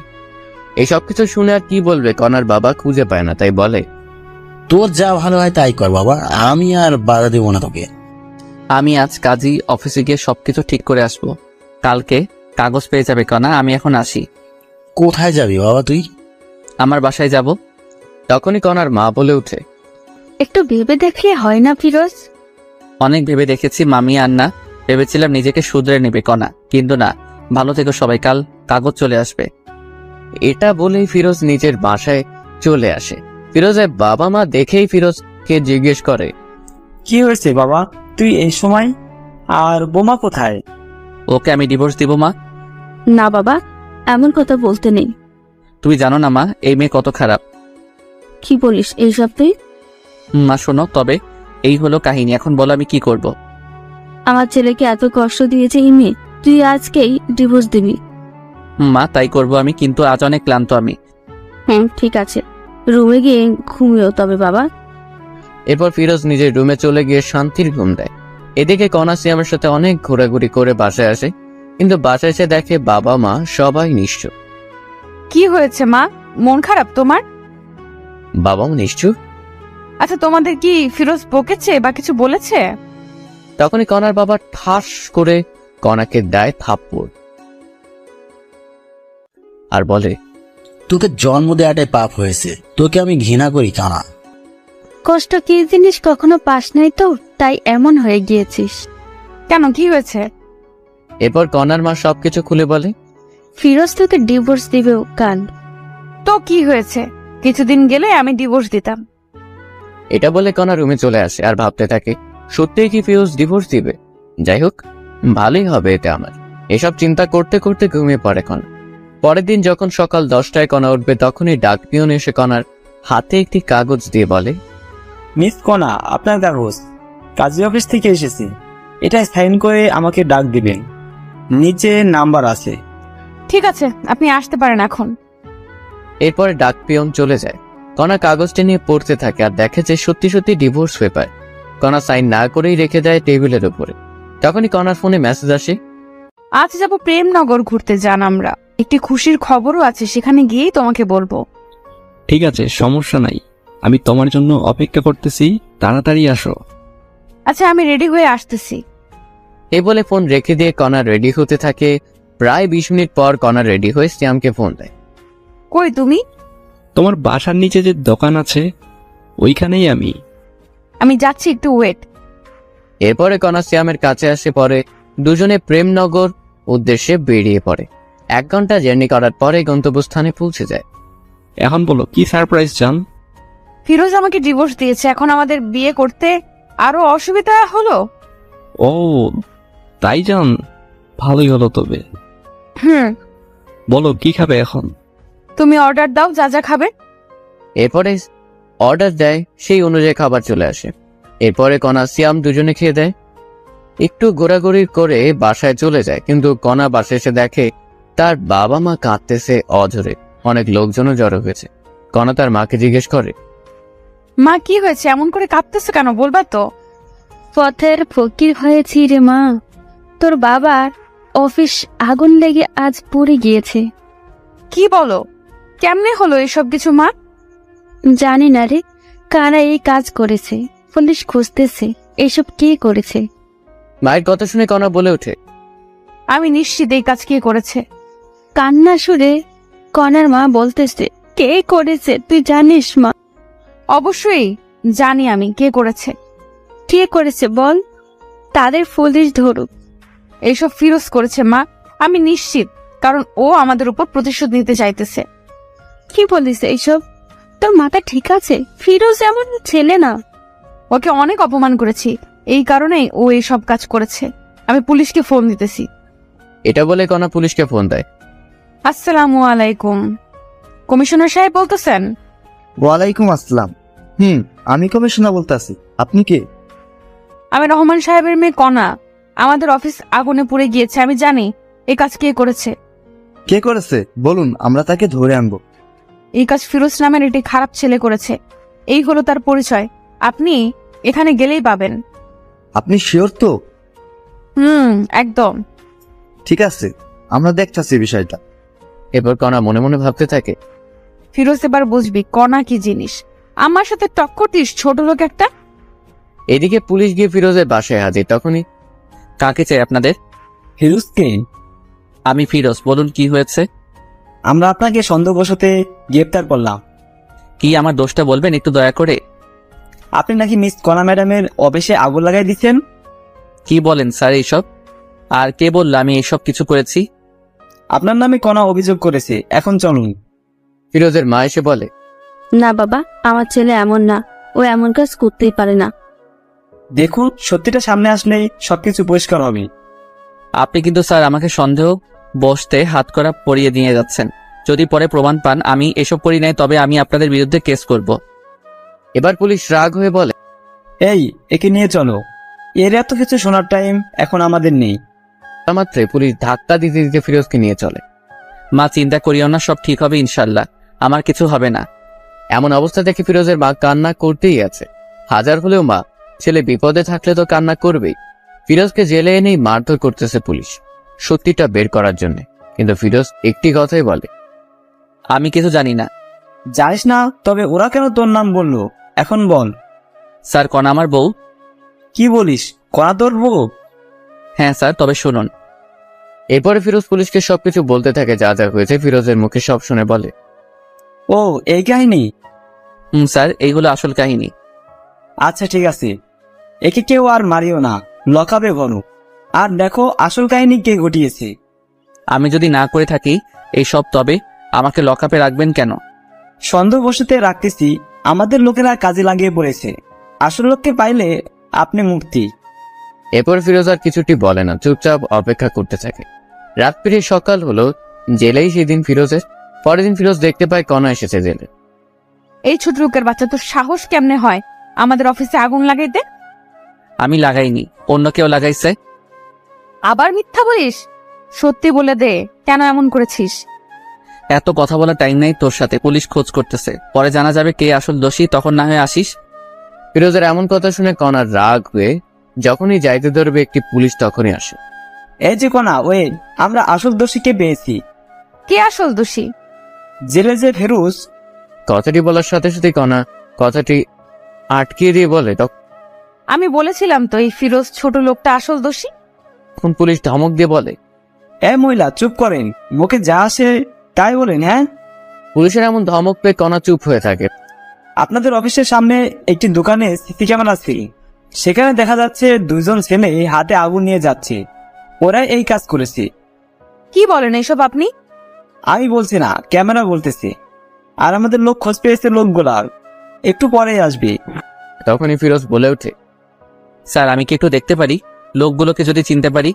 এই সবকিছু শুনে আর কি বলবে, কণার বাবা খুঁজে পায় না, তাই বলে, তোর যা ভালো হয় তাই কর বাবা, আমি আর বাধা দেবো না তোকে। আমি আজ কাজী অফিসে গিয়ে সবকিছু ঠিক করে আসবো, কালকে কাগজ পেয়ে যাবে কণা, আমি এখন আসি। কোথায় যাবি বাবা তুই? আমার বাসায় যাব। তখনই কণার মা বলে উঠে, একটু ভেবে দেখলে হয় না ফিরোজ? অনেক ভেবে দেখেছি মামি, আর না, ভেবেছিলাম নিজেকে শুধরে নেবে কণা, কিন্তু না, ভালো থেকো সবাই, কাল কাগজ চলে আসবে। এটা বলেই ফিরোজ নিজের বাসায় চলে আসে। ফিরোজের বাবা মা দেখেই ফিরোজকে জিজ্ঞেস করে, কি হয়েছে বাবা, তুই এই সময়? আর বোমা কোথায়? ওকে আমি ডিভোর্স দিব মা। না বাবা, এমন কথা বলতে নেই। তুমি জানো না মা, এই মেয়ে কত খারাপ। কি বলিস এইসব তুই? মা শোনো, তবে এই হলো কাহিনী, এখন বলো আমি কি করব। আমার ছেলেকে এত কষ্ট দিয়েছে এই মেয়ে, তুই আজকেই ডিভোর্স দিবি? মা তাই করব আমি, কিন্তু আজ অনেক ক্লান্ত আমি। হ্যাঁ ঠিক আছে, রুমে গিয়ে ঘুমিও তবে বাবা। এরপর ফিরোজ নিজের রুমে চলে গিয়ে শান্তির ঘুম দেয়। এদিকে কণা সিয়ামের সাথে অনেক ঘোরাঘুরি করে বাসায় আসে, কিন্তু বাসায় এসে দেখে বাবা মা সবাই নিশ্চুপ। কি হয়েছে মা, মন খারাপ তোমার? বাবাও নিশ্চুপ। আচ্ছা, তোমাদের কি ফিরোজ বকেছে বা কিছু বলেছে? তখনই কণার বাবা ঠাস করে কণাকে দেয় থাপ্পড় আর বলে, তোকে জন্ম দেওয়াটাই পাপ হয়েছে, তোকে আমি ঘৃণা করি কানা। কষ্ট কি জিনিস কখনো পাস নাই তো, তাই এমন হয়ে গিয়েছিস। কেন, কি হয়েছে? এরপর কণার মা সবকিছু খুলে বলে, ফিরোজ তোকে ডিভোর্স দিবে কান। তো কি হয়েছে, কিছুদিন গেলে আমি ডিভোর্স দিতাম। এটা বলে কণা রুমে চলে আসে আর ভাবতে থাকে, সত্যিই কি ফিরোজ ডিভোর্স দিবে? যাই হোক, ভালোই হবে এটা আমার। এসব চিন্তা করতে করতে ঘুমিয়ে পড়ে কণা। পরের দিন যখন সকাল 10টায় কণা উঠবে, তখনই ডাক পিয়ন এসে কণার হাতে একটি কাগজ দিয়ে বলে, মিস কণা, আপনার কাগজ কাজী অফিস থেকে এসেছে, এটা সাইন করে আমাকে ডাক দিবেন, নিচে নাম্বার আছে। ঠিক আছে, আপনি আসতে পারেন এখন। এরপরে ডাক পিয়ন চলে যায়। কণা কাগজটি নিয়ে পড়তে থাকে আর দেখে যে সত্যি সত্যি ডিভোর্স পেপার। কণা সাইন না করেই রেখে দেয় টেবিলের উপরে। তখনই কণার ফোনে মেসেজ আসে, আজ যাব প্রেমনগর ঘুরতে, যান আমরা, একটি খুশির খবরও আছে, সেখানে গিয়েই তোমাকে বলবো। ঠিক আছে, সমস্যা নাই, আমি তোমার জন্য অপেক্ষা করতেছি, তাড়াতাড়ি আসো। আচ্ছা, আমি রেডি হয়ে আসতেছি। এই বলে ফোন রেখে দিয়ে কণা রেডি হতে থাকে। প্রায় 20 মিনিট পর কণা রেডি হয়ে শ্যামকে ফোন দেয়। কই তুমি? তোমার বাসার নিচে যে দোকান আছে ওইখানেই আমি। আমি যাচ্ছি, একটু ওয়েট। এরপরে কণা শ্যামের কাছে আসে, পরে দুজনে প্রেমনগর উদ্দেশ্যে বেরিয়ে পড়ে। 1 ঘন্টা জার্নি করার পরে গন্তব্যস্থানে পৌঁছে যায়। এখন বলো কি সারপ্রাইজ চান? ফিরোজ আমাকে ডিভোর্স দিয়েছে, এখন আমাদের বিয়ে করতে আরো অসুবিধা হলো। ও তাই যান, ভালোই হলো তবে। বলো কি খাবে এখন? তুমি অর্ডার দাও, যা যা খাবে। এরপরে অর্ডার দেয়, সেই অনুযায়ী খাবার চলে আসে। এরপরে কণা শ্যাম দুজনে খেয়ে দেয়। একটু ঘোরাঘুরি করে বাসায় চলে যায়, কিন্তু কণা বাসায় এসে দেখে তার বাবা মা কাঁদতেছে অঝরে। অনেক লোকজনও জড়ো হয়েছে। কণা তার মাকে জিজ্ঞেস করে, মা কি হয়েছে, এমন করে কাঁদতেছো কেন, বলবা তো? পথের ফকির হয়েছি রে মা, তোর বাবার অফিস আগুন লেগে আজ পুড়ে গিয়েছে। কি বলো, কেমনে হলো এসব কিছু মা? জানি না রে, কারা এই কাজ করেছে, পুলিশ খুঁজতেছে এসব কে করেছে। মায়ের কথা শুনে কণা বলে ওঠে, আমি নিশ্চিত এই কাজ কে করেছে। কান্না সুরে কণার মা বলতেছে, কে করেছে তুই জানিস মা? অবশ্যই জানি আমি কে করেছে। কে করেছে বল, তাদের পুলিশ ধরুক। এইসব ফিরোজ করেছে মা, আমি নিশ্চিত, কারণ ও আমাদের উপর প্রতিশোধ নিতে চাইতেছে। কি বলিস এইসব? তোর মাথা ঠিক আছে? ফিরোজ এমন ছেলে না। ওকে অনেক অপমান করেছি, এই কারণেই ও এইসব কাজ করেছে। আমি পুলিশকে ফোন দিতেছি। এটা বলে কণা পুলিশকে ফোন দেয়। আসসালামু আলাইকুম, কমিশনার সাহেব বলতেছেন? ওয়ালাইকুম আসসালাম। আমি কমিশনার বলতেছি, আপনি কে? আমি রহমান সাহেবের মেয়ে কণা। আমাদের অফিস আগুনে পুড়ে গিয়েছে, আমি জানি এই কাজ কে করেছে। কে করেছে বলুন, আমরা তাকে ধরে আনবো। এই কাজ ফিরোজ নামের একটি খারাপ ছেলে করেছে। এই হলো তার পরিচয়, আপনি এখানে গেলেই পাবেন। আপনি শিওর তো? একদম। ঠিক আছে, আমরা দেখতেছি বিষয়টা। এরপর কণা মনে মনে ভাবতে থাকে, ফিরোজ এবার বুঝবি কণা কি জিনিস। আমার সাথে টক্কর দিস ছোট লোক একটা। এদিকে পুলিশ গিয়ে ফিরোজের বাসায় হাজির। তখনই, কাকে চাই আপনাদের? ফিরোজকে? আমি ফিরোজ, বলুন কি হয়েছে? আমরা আপনাকে সন্দেহবশতে গ্রেপ্তার করলাম। কি আমার দোষটা বলবেন একটু দয়া করে? আপনি নাকি মিস কণা ম্যাডামের অফিসে আগুন লাগাই দিচ্ছেন। কি বলেন স্যার এইসব? আর কে বললো আমি এসব কিছু করেছি? আপনার নামে কণা অভিযোগ করেছে, এখন চলুন। ফিরোজের মা এসে বলে, না বাবা, আমার ছেলে এমন না, ও এমন কাজ করতেই পারে না। দেখুন, সত্যিটা সামনে আসলেই সবকিছু পরিষ্কার হবে। আপনি কিন্তু স্যার আমাকে সন্দেহ বসতে হাতকড়া পরিয়ে দিয়ে যাচ্ছেন। যদি পরে প্রমাণ পান আমি এসব করি নাই, তবে আমি আপনাদের বিরুদ্ধে কেস করব। এবার পুলিশ রাগ হয়ে বলে, এই, একে নিয়ে চলো। এর এত কিছু শোনার টাইম এখন আমাদের নেই। মাত্রে পুলিশ ধাক্কা দিতে দিতে ফিরোজকে নিয়ে চলে। মা চিন্তা করিও না, সব ঠিক হবে ইনশাল্লাহ, আমার কিছু হবে না। এমন অবস্থা দেখে ফিরোজের মা কান্না করতেই আছে। হাজার হলেও মা, ছেলে বিপদে থাকলে তো কান্না করবেই। ফিরোজকে জেলে এনেই মারধর করতেছে পুলিশ, সত্যিটা বের করার জন্য। কিন্তু ফিরোজ একটি কথাই বলে, আমি কিছু জানি না। জানিস না? তবে ওরা কেন তোর নাম বললো এখন বল। স্যার কণা আমার বউ। কি বলিস, কণা তোর বউ? হ্যাঁ স্যার, তবে শুনুন। এরপরে ফিরোজ পুলিশকে সবকিছু বলতে থাকে, যা যা হয়েছে। ফিরোজের মুখে সব শুনে বলে, ও, এই কাহিনী? স্যার এইগুলো আসল কাহিনী। আচ্ছা ঠিক আছে, একে কেউ আর মারিও না, লকাবে গণু। আর দেখো আসল কাহিনী কে ঘটিয়েছে। আমি যদি না করে থাকি এইসব, তবে আমাকে লকআপে রাখবেন কেন? সন্দেহবশতে রাখতেছি, আমাদের লোকেরা কাজে লাগিয়ে পড়েছে। আসল লোককে পাইলে আপনি মুক্তি। এরপর ফিরোজ আর কিছুটি বলে না, চুপচাপ অপেক্ষা করতে থাকে। রাত পেরিয়ে সকাল হলো। জেলেই সেদিন ফিরোজের। পরের দিন ফিরোজ দেখতে পায় কণা এসেছে জেলে। এই ছোট লোকের বাচ্চা, তোর সাহস কেমনে হয় আমাদের অফিসে আগুন লাগাইতে? আমি লাগাইনি, অন্য কেউ লাগাইছে। আবার মিথ্যা বলিস, সত্যি বলে দে, কেন এমন করেছিস? এত কথা বলার টাইম নেই তোর সাথে, পুলিশ খোঁজ করতেছে, পরে জানা যাবে কে আসল দোষী, তখন না হয় আসিস। ফিরোজের এমন কথা শুনে কণার রাগ হয়ে যখনই যাইতে ধরবে একটি পুলিশ তখনই আসে। এই যে কণা, ওয়ে, আমরা আসল দোষীকে পেয়েছি। কে আসল দোষী? জেলে যে ফেরুজ। কথাটি বলার সাথে সাথে কণা কথাটি আটকিয়ে দিয়ে বলে, আমি বলেছিলাম তো এই ফিরোজ ছোট লোকটা আসল দোষী। তখন পুলিশ ধমক দিয়ে বলে, এ মহিলা চুপ করেন, মুখে যা আসে তাই বলেন। হ্যাঁ, পুলিশের এমন ধমক পেয়ে কণা চুপ হয়ে থাকে। আপনাদের অফিসের সামনে একটি দোকানে সিসি ক্যামেরা আছে, সেখানে দেখা যাচ্ছে দুইজন ছেলে হাতে আগুন নিয়ে যাচ্ছে। ওরা এই কাজ করেছে। কি বলেন এইসব আপনি? আমি বলছি না, ক্যামেরা বলতেছে। আর আমাদের লোক খোঁজ পেয়েছে লোকগুলার, একটু পরেই আসবে। তখনই ফিরোজ বলে ওঠে, স্যার আমি কি একটু দেখতে পারি, লোকগুলোকে যদি চিনতে পারি?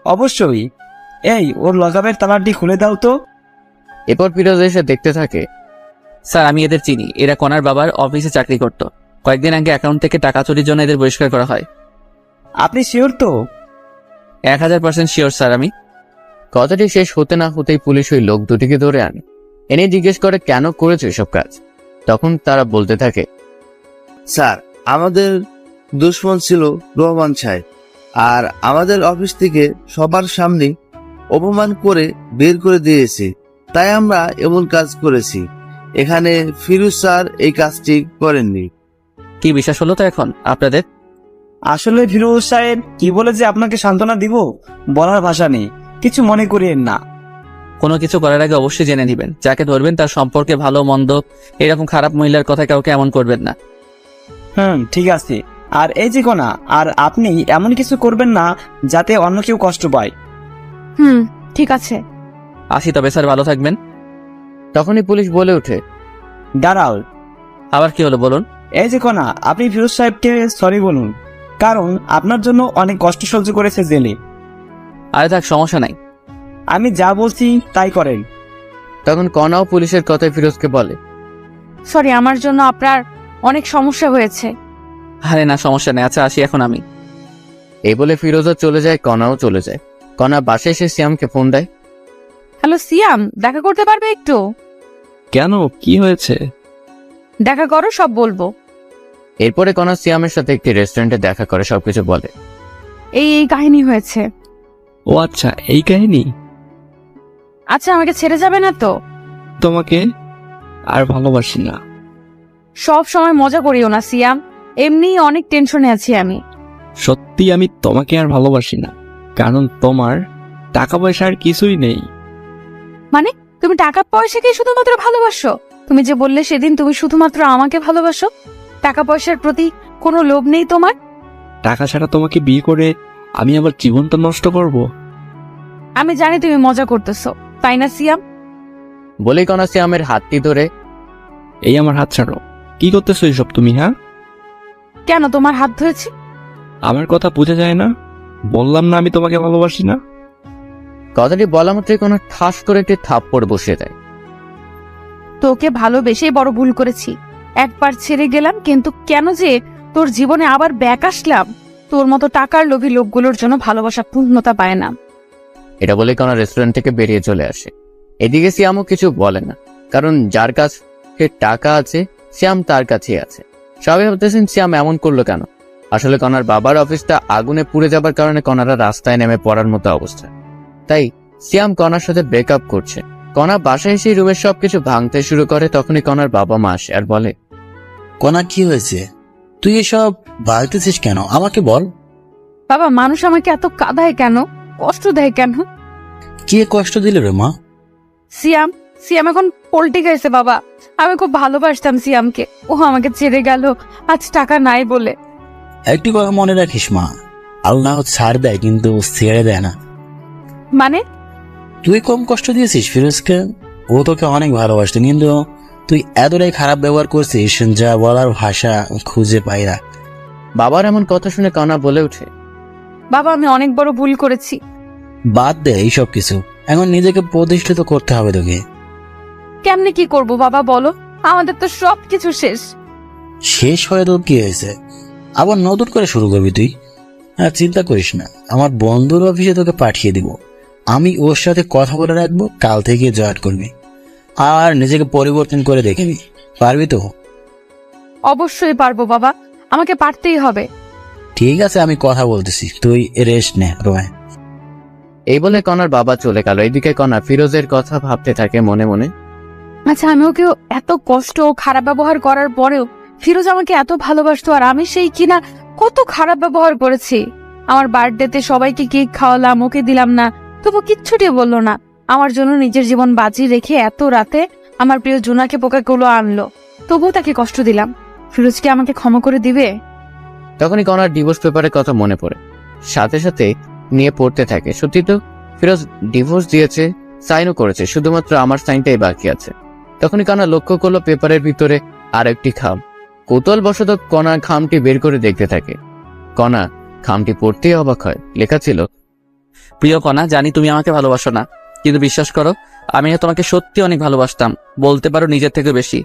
অবশ্যই। এই, ওর লগাবের তালাটি খুলে দাও তো। এরপর ফিরোজ এসে দেখতে থাকে, স্যার আমি এদের চিনি, এরা কণার বাবার অফিসে চাকরি করত। কয়েকদিন আগে অ্যাকাউন্ট থেকে টাকা চুরির জন্য এদের বহিষ্কার করা হয়। আপনি শিওর তো? 1000% শিওর স্যার আমি। কথাটি শেষ হতে না হতেই পুলিশ ওই লোক দুটিকে ধরে আনে। এনে জিজ্ঞেস করে কেন করেছো এসব কাজ। তখন তারা বলতে থাকে, স্যার, আমাদের দুশ্মন ছিল রহমান সাহেব, আর আমাদের অফিস থেকে সবার সামনে অপমান করে বের করে দিয়েছে, তাই আমরা এমন কাজ করেছি। এখানে ফিরোজ স্যার এই কাজটি করেননি। কি বিশ্বাস হলো তো এখন আপনাদের? আসলে ফিরোজ সাহেব কি বলে যে আপনাকে সান্ত্বনা দিব বলার ভাষা নেই, কিছু মনে করিয়েন না। কোনো কিছু করার আগে অবশ্যই জেনে নেবেন, যাকে ধরবেন তার সম্পর্কে ভালো মন্দ, এরকম খারাপ মহিলার কথা কাউকে এমন করবেন না। ঠিক আছে। আর এই যে কোনা, আর আপনি এমন কিছু করবেন না যাতে অন্য কেউ কষ্ট পায়। ঠিক আছে। আসি তবে স্যার, ভালো থাকবেন। তখনই পুলিশ বলে ওঠে, দাঁড়াও, আবার কি হলো বলুন? এই যে কোনা, আপনি ফিরোজ সাহেবকে সরি বলুন, কারণ আপনার জন্য অনেক কষ্ট সহ্য করেছে জেলে। আরে থাক, সমস্যা নাই। আমি যা বলছি তাই করেন। তখন কণাও পুলিশের কথায় ফিরোজকে বলে, সরি, আমার জন্য আপনার অনেক সমস্যা হয়েছে। আরে না, সমস্যা নেই। আচ্ছা আসি এখন আমি। এই বলে ফিরোজও চলে যায়, কণাও চলে যায়। কণা বাসায় এসে সিয়ামকে ফোন দেয়। হ্যালো সিয়াম, দেখা করতে পারবে একটু? কেন, কি হয়েছে? দেখা করো, সব বলবো। এরপরে কণা সিয়ামের সাথে একটি রেস্টুরেন্টে দেখা করে সবকিছু বলে। এই কাহিনী হয়েছে। ও আচ্ছা, এই কাহিনী। আচ্ছা, আমাকে ছেড়ে যাবে না তো? তোমাকে আর ভালোবাসি না। সব সময় মজা করিও না সিয়াম, এমনি অনেক টেনশনে আছি আমি। সত্যি আমি তোমাকে আর ভালোবাসি না, কারণ তোমার টাকা পয়সা আর কিছুই নেই। মানে তুমি টাকা পয়সাকে শুধুমাত্র ভালোবাসো? তুমি যে বললে সেদিন তুমি শুধুমাত্র আমাকে ভালোবাসো, টাকা পয়সার প্রতি কোনো লোভ নেই তোমার? টাকা ছাড়া তোমাকে বিয়ে করে আমি আবার জীবনটা নষ্ট করব? আমি জানি তুমি মজা করতেছো, তাই না সিয়াম? বলেই কণা সিয়ামের হাতটি ধরে, এই আমার হাত ছাড়ো। কি করতেছো এইসব তুমি? হ্যাঁ, কেন তোমার হাত ধরেছি? আমার কথা বোঝা যায় না? বললাম না আমি তোমাকে ভালোবাসি না। কথাটি বলা মাত্রই কণা ঠাস করে একটি থাপ্পড় বসিয়ে দেয়। তোকে ভালোবেসেই বড় ভুল করেছি। একবার ছেড়ে গেলাম, কিন্তু কেন যে তোর জীবনে আবার ব্যাক আসলাম? তোর মতো টাকার লোভী লোকগুলোর জন্য ভালোবাসা পূর্ণতা পায় না। এটা বলে কণা রেস্টুরেন্ট থেকে বেরিয়ে চলে আসে। এদিকে সিয়ামও কিছু বলে না, কারণ যার কাছে টাকা আছে সিয়াম তার কাছেই আছে। সবাই ভাবতেছেন সিয়াম এমন করলো কেন। আসলে কণার বাবার অফিসটা আগুনে পুড়ে যাবার কারণে কণারা রাস্তায় নেমে পড়ার মতো অবস্থা, তাই সিয়াম কণার সাথে ব্রেকআপ করছে। কণা বাসায় এসে রুমের সবকিছু ভাঙতে শুরু করে। তখনই কণার বাবা মা আসে আর বলে, কোনা কি হয়েছে? তুই এসব ভাবতেছিস কেন, আমাকে বল। বাবা, মানুষ আমাকে এত কাঁদায় কেন, কষ্ট দেয় কেন? কে কষ্ট দিল রে মা? সিয়াম সিয়াম এখন পল্টি গেছে বাবা। আমি খুব ভালোবাসতাম সিয়ামকে, ও আমাকে ছেড়ে গেল আজ টাকা নাই বলে। একটি কথা মনে রাখিস মা, আল্লাহ ছাড় দেয় কিন্তু ছেড়ে দেয় না। মানে? তুই কম কষ্ট দিয়েছিস ফিরোজকে, ও তোকে অনেক ভালোবাসত, কিন্তু তুই এতটাই খারাপ ব্যবহার করছিস যা বলার ভাষা খুঁজে পাই না। বাবার এমন কথা শুনে কণা বলে ওঠে, বাবা, আমি অনেক বড় ভুল করেছি। বাদ দে এইসব কিছু, এখন নিজেকে প্রতিষ্ঠিত করতে হবে তোকে। কেমনে কি করব বাবা বলো? আমাদের তো সবকিছু শেষ। শেষ হয়ে তো কি হয়েছে, আবার নতুন করে শুরু করবি তুই। আর চিন্তা করিস না, আমার বন্ধুর অফিসে তোকে পাঠিয়ে দিব, আমি ওর সাথে কথা বলে রাখবো, কাল থেকে জয়েন করবি আর নিজেকে পরিবর্তন করে দেখবি, পারবি তো? অবশ্যই পারবো বাবা, আমাকে পারতেই হবে। ঠিক আছে, আমি কথা বলতেছি, তুই রেস্ট নে রোয়। এই বলে কণার বাবা চলে গেল। এদিকে কণা ফিরোজের কথা ভাবতে থাকে মনে মনে। আচ্ছা, আমি ওকে এত কষ্ট ও খারাপ ব্যবহার করার পরেও ফিরোজ আমাকে এত ভালোবাসতো, আর আমি সেই কিনা কত খারাপ ব্যবহার করেছি। আমার বার্থডেতে সবাইকে কেক খাওয়ালাম, ওকে দিলাম না, তবু কিচ্ছুটি বললো না। আমার জন্য নিজের জীবন বাজি রেখে এত রাতে আমার প্রিয় জুনাকে পোকাগুলো আনলো, তবুও তাকে কষ্ট দিলাম। ফিরোজ কি আমাকে ক্ষমা করে দিবে? তখনই কণার ডিভোর্স পেপারের কথা মনে পড়ে, সাথে সাথে নিয়ে পড়তে থাকে। সত্যি তো ফিরোজ ডিভোর্স দিয়েছে, সাইনও করেছে, শুধুমাত্র আমার সাইনটাই বাকি আছে। তখনই কণা লক্ষ্য করলো পেপারের ভিতরে আর একটি খাম। কৌতূহলবশত কণা খামটি বের করে দেখতে থাকে। কণা খামটি পড়তেই অবাক হয়। লেখা ছিল, প্রিয় কণা, জানি তুমি আমাকে ভালোবাসো না, কিন্তু বিশ্বাস করো আমি তোমাকে সত্যি অনেক ভালোবাসতাম, বলতে পারো নিজের থেকে বেশি।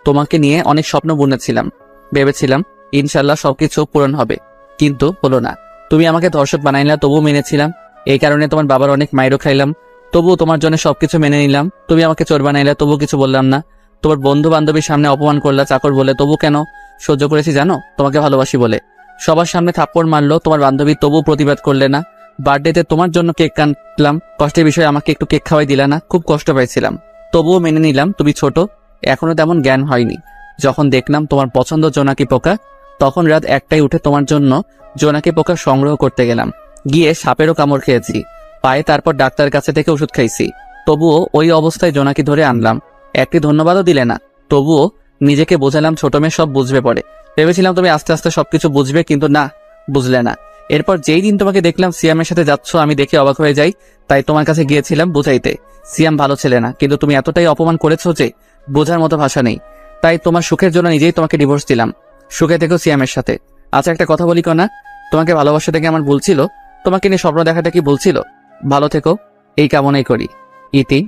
তোমাকে নিয়ে অনেক স্বপ্ন বুনেছিলাম, ভেবেছিলাম ইনশাল্লাহ সবকিছু পূরণ হবে, কিন্তু হলো না। তুমি আমাকে ধর্ষক বানাইলা, তবুও মেনেছিলাম। এই কারণে তোমার বাবার অনেক মাইরও খাইলাম, তবুও তোমার জন্য সবকিছু মেনে নিলাম। তুমি আমাকে চোর বানাইলে, তবুও কিছু বললাম না। তোমার বন্ধু বান্ধবীর সামনে অপমান করলা চাকর বলে, তবু কেন সহ্য করেছি জানো? তোমাকে ভালোবাসি বলে। সবার সামনে থাপ্পড় মারলো তোমার বান্ধবী, তবুও প্রতিবাদ করলে না। বার্থডেতে তোমার জন্য কেক কাটলাম, কষ্টের বিষয়ে আমাকে একটু কেক খাওয়াই দিলা না, খুব কষ্ট পাইছিলাম, তবুও মেনে নিলাম। তুমি ছোট, এখনো তেমন জ্ঞান হয়নি। যখন দেখলাম তোমার পছন্দ জোনাকি পোকা, তখন রাত 1টায় উঠে তোমার জন্য জোনাকি পোকা সংগ্রহ করতে গেলাম। গিয়ে সাপেরও কামড় খেয়েছি পায়ে, তারপর ডাক্তারের কাছে থেকে ওষুধ খাইছি। তবুও ওই অবস্থায় জোনাকি ধরে আনলাম, একটি ধন্যবাদও দিলে না। তবুও নিজেকে বোঝালাম ছোট মেয়ে সব বুঝবে পরে। ভেবেছিলাম তুমি আস্তে আস্তে সবকিছু বুঝবে, কিন্তু না, বুঝলে না। এরপর যেই দিন তোমাকে দেখলাম সিয়ামের সাথে যাচ্ছ, আমি দেখে অবাক হয়ে যাই, তাই তোমার কাছে গিয়েছিলাম বুঝাইতে। সিয়াম ভালো ছেলে না, কিন্তু তুমি এতটাই অপমান করেছো যে বোঝার মতো ভাষা নেই। তাই তোমার সুখের জন্য নিজেই তোমাকে ডিভোর্স দিলাম। সুখে থেকো সিয়ামের সাথে। আচ্ছা একটা কথা বলি কনা, তোমাকে ভালোবাসা থেকে আমার ভুল ছিল, তোমাকে নিয়ে স্বপ্ন দেখাটা কি ভুল ছিল? ভালো থেকো, এই কামনাই করি। ইতি,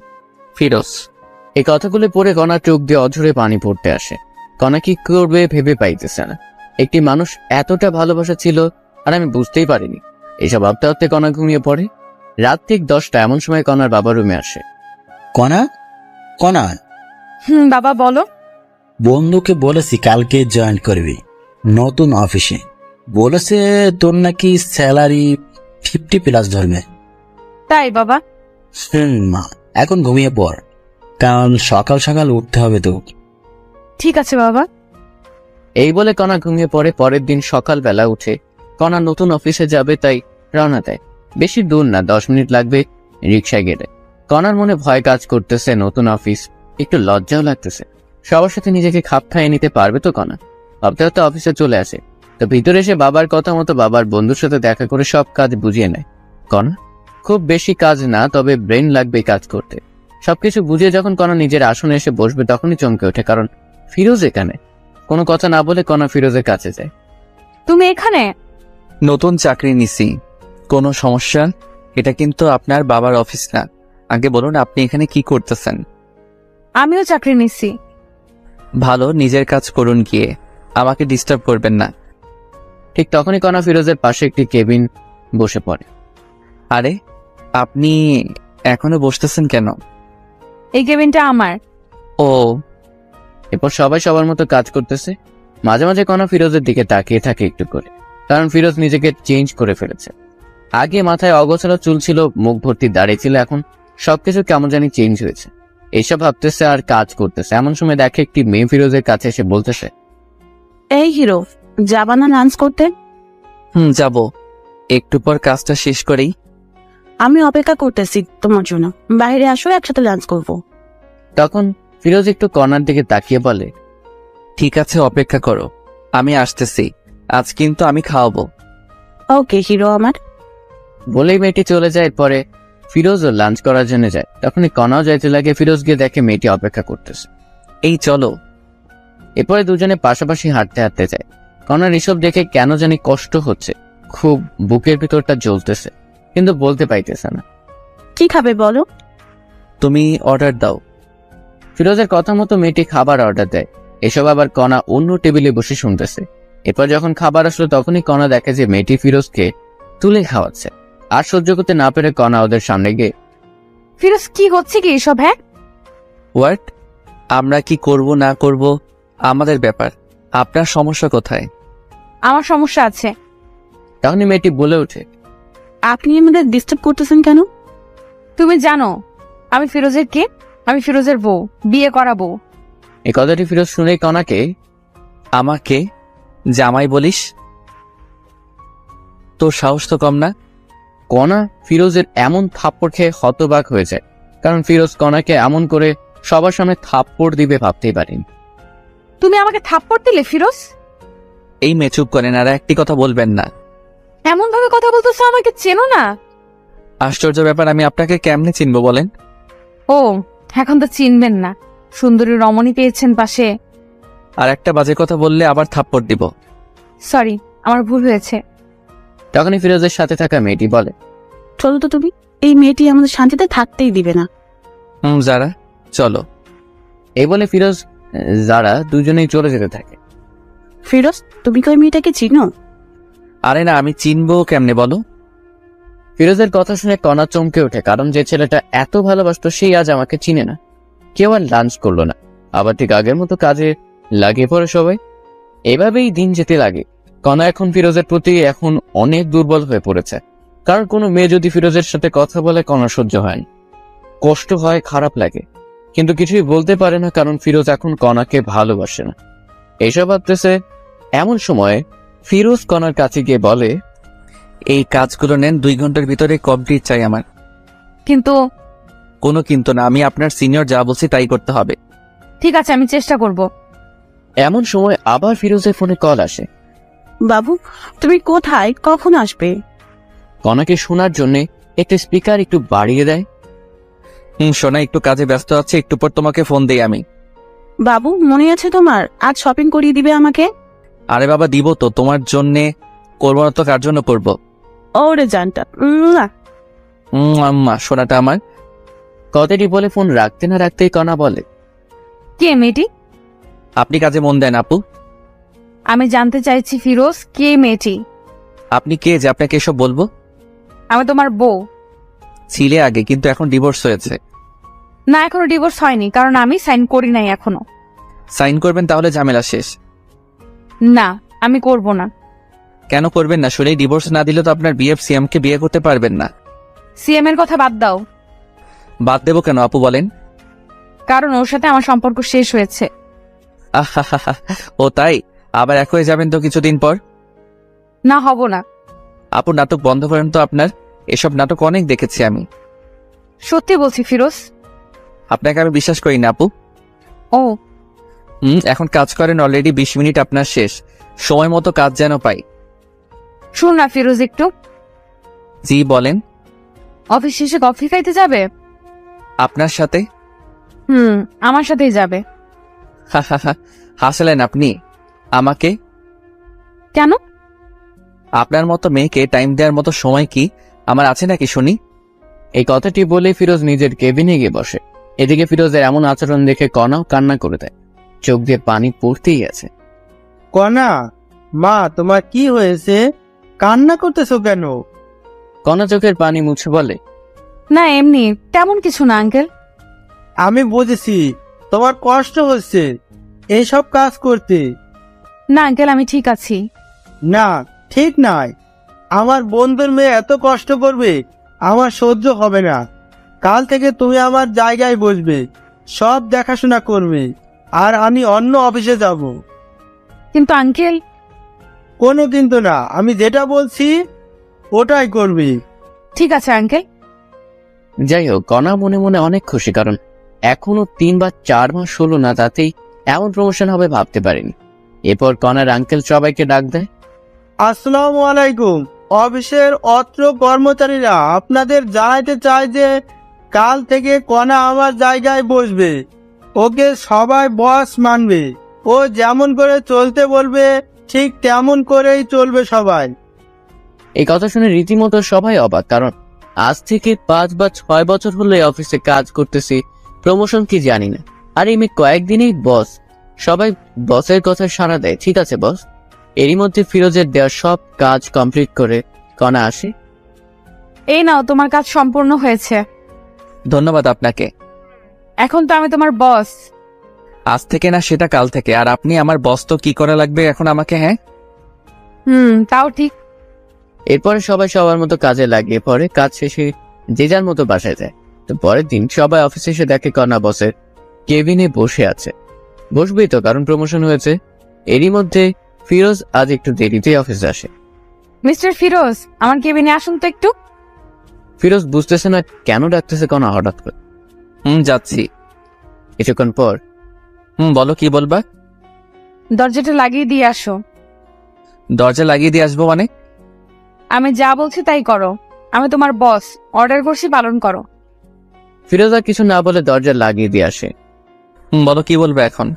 ফিরোজ। এই কথাগুলো পড়ে কণা চোখ দিয়ে অঝরে পানি পড়তে আসে। কণা কি করবে ভেবে পাইতেছে না। একটি মানুষ এতটা ভালোবাসা ছিল আর আমি বুঝতেই পারিনি। এইসব ভাবতে ভাবতে কণা ঘুমিয়ে পড়ে। রাত ঠিক 10টা, এমন সময় কণার বাবা রুমে আসে। কণা, কণা, বাবা বলো। বন্ধুকে বলেছি কালকে জয়েন করবি নতুন অফিসে। বলেছে তোর নাকি স্যালারি 50+ ধরবে। তাই বাবা? মা, এখন ঘুমিয়ে পড়, কারণ সকাল সকাল উঠতে হবে তো। ঠিক আছে বাবা। এই বলে কণা ঘুমিয়ে পড়ে। পরের দিন সকালবেলা উঠে কণা নতুন অফিসে যাবে, তাই রওনা দেয়। বেশি দূর না, 10 মিনিট লাগবে রিক্সায় গেলে। কণার মনে ভয় কাজ করতেছে, নতুন অফিস, একটু লজ্জাও লাগতেছে। সবার সাথে নিজেকে খাপ খাইয়ে নিতে পারবে তো কণা? ভাবতে ভাবতে অফিসে চলে আসে। তো ভিতরে এসে বাবার কথা মতো বাবার বন্ধুর সাথে দেখা করে সব কাজ বুঝিয়ে নেয় কণা। খুব বেশি কাজ না, তবে ব্রেন লাগবে কাজ করতে। সবকিছু বুঝিয়ে যখন কণা নিজের আসনে এসে বসবে, তখনই চমকে ওঠে, কারণ ফিরোজ এখানে। কোনো কথা না বলে কণা ফিরোজের কাছে যায়। তুমি এখানে? নতুন চাকরি নিছি। কোনো সমস্যা? এটা কিন্তু আপনার বাবার অফিস না। আগে বলুন আপনি এখানে কি করতেছেন? আমিও চাকরি নিচ্ছি। ভালো, নিজের কাজ করুন গিয়ে, আমাকে ডিস্টার্ব করবেন না। ঠিক তখনই কণা ফিরোজের পাশে একটি কেবিন বসে পড়ে। আরে আপনি এখনো বসতেছেন কেন? এই কেবিনটা আমার। ও, এরপর সবাই সবার মতো কাজ করতেছে। মাঝে মাঝে কণা ফিরোজের দিকে তাকিয়ে থাকে একটু করে, কারণ ফিরোজ নিজেকে চেঞ্জ করে ফেলেছে। আগে মাথায় অগোছালো চুল ছিল, মুখ ভর্তি দাড়ি ছিল, এখন সবকিছু কেমন জানি চেঞ্জ হয়েছে। এইসব ভাবতেছে আর কাজ করতেছে। এমন সময় দেখে একটি মেয়ে ফিরোজের কাছে এসে বলতেছে, এই হিরো, যাবা না লাঞ্চ করতে? যাব, একটু পর কাজটা শেষ করেই। আমি অপেক্ষা করতেছি তোমার জন্য, বাইরে আসো, একসাথে লাঞ্চ করবো। তখন ফিরোজ একটু কণার দিকে তাকিয়ে বলে, ঠিক আছে, অপেক্ষা করো, আমি আসতেছি। আজ কিন্তু আমি খাওয়াবো। ওকে হিরো আমার। বলেই মেয়েটি চলে যায়। এরপরে ফিরোজও লাঞ্চ করার জন্য যায়। তখনই কণাও যাইতে লাগে। ফিরোজ গিয়ে দেখে মেয়েটি অপেক্ষা করতেছে। এই চলো। এরপরে দুজনে পাশাপাশি হাঁটতে হাঁটতে যায়। কণার এসব দেখে কেন জানি কষ্ট হচ্ছে, খুব বুকের ভিতরটা জ্বলতেছে, কিন্তু বলতে পাইতেছে না। কি খাবে বলো? তুমি অর্ডার দাও। ফিরোজের কথা মতো মেয়েটি খাবার অর্ডার দেয়। এসব আবার কণা অন্য টেবিলে বসে শুনতেছে। এরপর যখন খাবার আসলো, তখনই কণা দেখে যে মেয়েটি ফিরোজকে তুলে খাওয়াচ্ছে। আর সহ্য করতে না পেরে কণা ওদের সামনে গিয়ে, ফিরোজ কি হচ্ছে কি এসব? হ্যাঁ, হোয়াট? আমরা কি করব না করব আমাদের ব্যাপার, আপনার সমস্যা কোথায়? আমার সমস্যা আছে। তখনই মেয়েটি বলে ওঠে, আপনি আমাদের ডিস্টার্ব করতেছেন কেন? তুমি জানো আমি ফিরোজের কে? আমি ফিরোজের বউ, বিয়ে করা বউ। এই কথাটি ফিরোজ শুনেই কণাকে, আমাকে জামাই বলিস? তোর সাহস তো কম না। কণা ফিরোজের এমন থাপ্পড় খেয়ে হতবাক হয়ে যায়, কারণ ফিরোজ কণাকে এমন করে সবার সামনে থাপ্পড় দিবে ভাবতেই পারেনি। তুমি আমাকে থাপ্পড় দিলে ফিরোজ? এই মেয়ে চুপ করেন, আর একটি কথা বলবেন না। এমন ভাবে কথা বলতেছো, আমাকে চেনো না? আশ্চর্য ব্যাপার, আমি আপনাকে কেমনে চিনবো বলেন? ও, এখন তো চিনবেন না। সুন্দরী রমণী পেয়েছেন পাশে। আর একটা বাজে কথা বললে আবার থাপ্পড় দিব। সরি, আমার ভুল হয়েছে। তখনই ফিরোজের সাথে থাকা মেয়েটি বলে, চলো তো তুমি, এই মেয়েটি আমাদের শান্তিতে থাকতেই দিবে না। যারা, চলো। এই বলে ফিরোজ যারা দুজনেই চলে যেতে থাকে। ফিরোজ, তুমি কি ওই মেয়েটাকে চিনো? আরে না, আমি চিনবো কেমনে বলো? ফিরোজের কথা শুনে কণা চমকে ওঠে, কারণ যে ছেলেটা এত ভালোবাসতো সেই আজ আমাকে চিনে না। কেউ আর লাঞ্চ করলো না, আবার ঠিক আগের মতো কাজে লাগিয়ে পড়ে সবাই। এভাবেই দিন যেতে লাগে। কণা এখন ফিরোজের প্রতি এখন অনেক দুর্বল হয়ে পড়েছে, কারণ কোনো মেয়ে যদি ফিরোজের সাথে কথা বলে কণা সহ্য হয় না, কষ্ট হয়, খারাপ লাগে, কিন্তু কিছুই বলতে পারে না, কারণ ফিরোজ এখন কণাকে ভালোবাসে না। এইসব ভাবতেছে এমন সময় ফিরোজ কণার কাছে গিয়ে বলে, এই কাজগুলো নেন, 2 ঘন্টার ভিতরে কমপ্লিট চাই আমার। কিন্তু কোনো কিন্তু না, আমি আপনার সিনিয়র, যা বলছি তাই করতে হবে। ঠিক আছে, আমি চেষ্টা করব। এমন সময় আবার ফিরোজের ফোনে কল আসে। বাবু, তুমি কোথায়, কখন আসবে? কণাকে শোনার জন্য একটা স্পিকার একটু বাড়িয়ে দেয়। সোনা, একটু কাজে ব্যস্ত আছে, একটু পর তোমাকে ফোন দেই আমি। বাবু, মনে আছে তোমার, আজ শপিং করিয়ে দিবে আমাকে? আরে বাবা, দিব তো, তোমার জন্যে করবো না তো কার জন্য করবো? ওরে জানটা। আম্মা, সোনাটা আমার। কথাটি বলে ফোন রাখতে না রাখতেই কণা বলে, কে মেয়েটি? আপনি কাজে মন দেন আপু। আমি জানতে চাইছি ফিরোজ, কে মেয়েটি? আপনি কে যে আপনাকে এসব বলবো? আমি তোমার বউ। ছিলে আগে, কিন্তু এখন ডিভোর্স হয়েছে। না, এখনো ডিভোর্স হয়নি, কারণ আমি সাইন করি নাই এখনো। সাইন করবেন তাহলে ঝামেলা শেষ। না, আমি করব না। কেন করবেন না? শুনেই ডিভোর্স না দিলে তো আপনার বিএফ সিএম কে বিয়ে করতে পারবেন না। সিএম এর কথা বাদ দাও। বাদ দেবো কেন আপু, বলেন? কারণ ওর সাথে আমার সম্পর্ক শেষ হয়েছে। আহা, ও তাই? আবার এক হয়ে যাবেন তো কিছুদিন পর। না, হব না। আপু, নাটক বন্ধ করেন তো আপনার। এসব নাটক অনেক দেখেছি আমি। সত্যি বলছি ফিরোজ। আপনাকে আমি বিশ্বাস করি না আপু। ও এখন কাজ করেন, অলরেডি 20 মিনিট আপনার শেষ। সময় মতো কাজ যেন পাই। শুন না ফিরোজ, একটু। জি বলেন। অফিস শেষে কফি খাইতে যাবে? আপনার সাথে? আমার সাথেই যাবে। হাসলেন আপনি আমাকে? কেন? আপনার মতো মেয়েকে টাইম দেওয়ার মতো সময় কি আমার আছে নাকি শুনি? এই কথাটি বলে ফিরোজ নিজের কেবিনে গিয়ে বসে। এদিকে ফিরোজের এমন আচরণ দেখে কণাও কান্না করে দেয়, চোখ দিয়ে পানি পড়তেই আছে। কণা, মা তোমার কি হয়েছে? কান্না করতেছো কেন? কণা চোখের পানি মুছে বলে, না, এমনি, তেমন কিছু না আঙ্কেল। আমি বুঝেছি তোমার কষ্ট হচ্ছে এইসব কাজ করতে। না আঙ্কেল, আমি ঠিক আছি। না, ঠিক নাই। আমার বন্ধুর মেয়ে এত কষ্ট করবে আমার সহ্য হবে না। কাল থেকে তুমি আমার জায়গায় বসবে, সব দেখাশোনা করবে, আর আমি অন্য অফিসে যাব। কিন্তু আঙ্কেল। কোনো কিন্তু না, আমি যেটা বলছি ওটাই করবে। ঠিক আছে আঙ্কেল। যাই হোক, কণা মনে মনে অনেক খুশি, কারণ এখনো 3 বা 4 মাস হলো না, তাতেই এমন প্রমোশন হবে ভাবতে পারিনি। এরপর কণার আঙ্কেল সবাইকে ডাক দেয়। আসসালামু আলাইকুম। অফিসের অত্র কর্মচারীরা আপনাদের জানাইতে চায় যে কাল থেকে কণা আমার জায়গায় বসবে। ওকে সবাই বস মানবে। ও যেমন করে চলতে বলবে ঠিক তেমন করেই চলবে সবাই। এই কথা শুনে রীতিমতো সবাই অবাক, কারণ আজ থেকে 5 বা 6 বছর হলো এই অফিসে কাজ করতেছি, প্রমোশন কি জানি না। আর এই মেয়ে কয়েকদিনেই বস। সবাই বসের কথা সাড়া দেয়, ঠিক আছে বস। এরই মধ্যে ফিরোজের দেওয়া সব কাজ কমপ্লিট করে কণা আসে। এই নাও, তোমার কাজ সম্পূর্ণ হয়েছে। ধন্যবাদ আপনাকে। এখন তো আমি তোমার বস। আজ থেকে না, সেটা কাল থেকে। আর আপনি আমার বস, তো কি করা লাগবে এখন আমাকে? হ্যাঁ, তাও ঠিক। এরপরে সবাই সবার মতো কাজে লাগিয়ে পড়ে। কাজ শেষে যে যার মতো বাসায় যায়। তো পরের দিন সবাই অফিসে এসে দেখে কণা বসের কেবিনে বসে আছে। বসবেই তো, কারণ প্রমোশন হয়েছে। এরই মধ্যে ফিরোজ আজ একটু দেরিতে অফিসে আসে। মিস্টার ফিরোজ, আমার কেবিনে আসুন তো একটু। ফিরোজ বুঝতেছে না কেন ডাকতেছে কণা হঠাৎ করে। যাচ্ছি। কিছুক্ষণ পর, বলো, কি বলবা? দরজাটা লাগিয়ে দিয়ে আসো। দরজা লাগিয়ে দিয়ে আসবো মানে? আমি যা বলছি তাই করো। আমি তোমার বস, অর্ডার করছি, পালন করো। ফিরোজ আর কিছু না বলে দরজা লাগিয়ে দিয়ে আসে। বলো, কি বলবে এখন?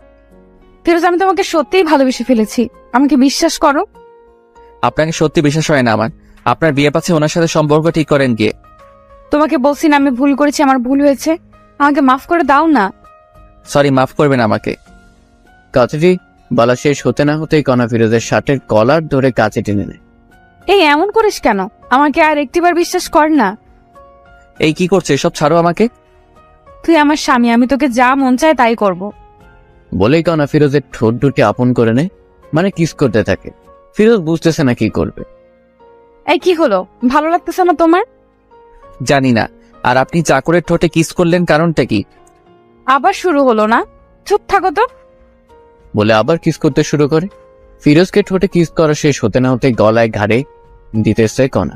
ফিরোজ, আমি তোমাকে সত্যিই ভালোবেসে ফেলেছি, আমাকে বিশ্বাস করো। আপনাকে সত্যি বিশ্বাস হয় না আমার। আপনার বিয়ে পাচ্ছে, ওনার সাথে সম্পর্ক ঠিক করেন গিয়ে। তোমাকে বলছি না আমি ভুল করেছি, আমার ভুল হয়েছে, আমাকে মাফ করে দাও না। সরি, মাফ করবেন আমাকে। কথাটি বলা শেষ হতে না হতেই কণা ফিরোজের শার্টের কলার ধরে কাছে টেনে নেয়। এই এমন করিস কেন? আমাকে আর একটিবার বিশ্বাস কর না। এই কি করছে, এসব ছাড়ো আমাকে। তুই আমার স্বামী, আমি তোকে যা মন চায় তাই করব। বলেই কণা ফিরোজের ঠোঁট দুটি আপন করে নেয়, মানে কিস করতে থাকে। ফিরোজ বুঝতেছে না কি করবে। এই কি হলো, ভালো লাগতেছে না তোমার? জানি না। আর আপনি চাকরের ঠোঁটে কিস করলেন, কারণটা কি? আবার শুরু হলো না? চুপ থাকো তো। বলে আবার কিস করতে শুরু করে। ফিরোজকে ঠোঁটে কিস করা শেষ হতে না হতে গলায় ঘাড়ে দিতেছে কণা।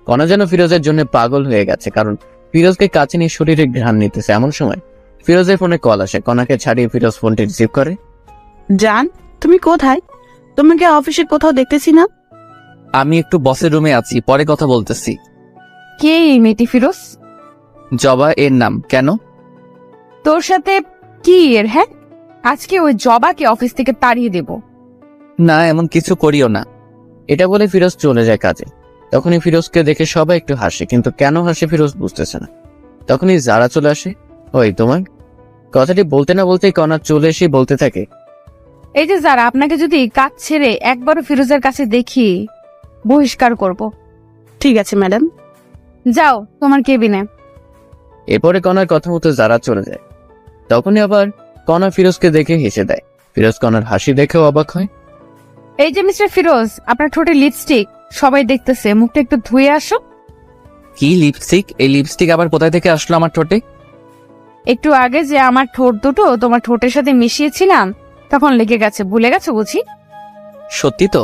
কণা যেন ফিরোজের জন্য পাগল হয়ে গেছে, কারণ ফিরোজকে কাছে নিয়ে শরীরে ঘ্রাণ নিতেছে। এমন সময় ফিরোজের ফোনে কল আসে। কণাকে ছাড়িয়ে ফিরোজ ফোনটি রিসিভ করে। জান, তুমি কোথায়? তোমাকে অফিসে কোথাও দেখতেছি না। আমি একটু বসের রুমে আছি, পরে কথা বলতেছি। কে এই মেয়েটি ফিরোজ? জবা এর নাম। কেন? তোর সাথে কি এর? হ্যাঁ, আজকে ওই জবাকে অফিস থেকে তাড়িয়ে দেব। না, এমন কিছু করিও না। এটা বলে ফিরোজ চলে যায় কাজে। তখনই ফিরোজকে দেখে সবাই একটু হাসে, কিন্তু কেন হাসে ফিরোজ বুঝতেছে না। তখনই যারা চলে আসে। ওই তোমার কথাটি বলতে না বলতেই কণা চলে এসে বলতে থাকে, এই যে যারা, আপনাকে যদি কাজ ছেড়ে একবারও ফিরোজের কাছে দেখি বহিষ্কার করব। ঠিক আছে ম্যাডাম। যাও তোমার কেবিনে। এরপরে কণার কথা মতো যারা চলে যায়। তখনই আবার কণা ফিরোজকে দেখে হেসে দেয়। ফিরোজ কণার হাসি দেখেও অবাক হয়। এই যে মিস্টার ফিরোজ, আপনার ঠোঁটে লিপস্টিক, সবাই দেখতেছে, মুখটা একটু ধুয়ে আসো। কি লিপস্টিক? এই লিপস্টিক আবার কোথায় থেকে আসলো আমার ঠোঁটে? একটু আগে যে আমার ঠোঁট দুটো তোমার ঠোঁটের সাথে মিশিয়েছিলাম, তখন লেগে গেছে, ভুলে গেছো বুঝি? সত্যি তো?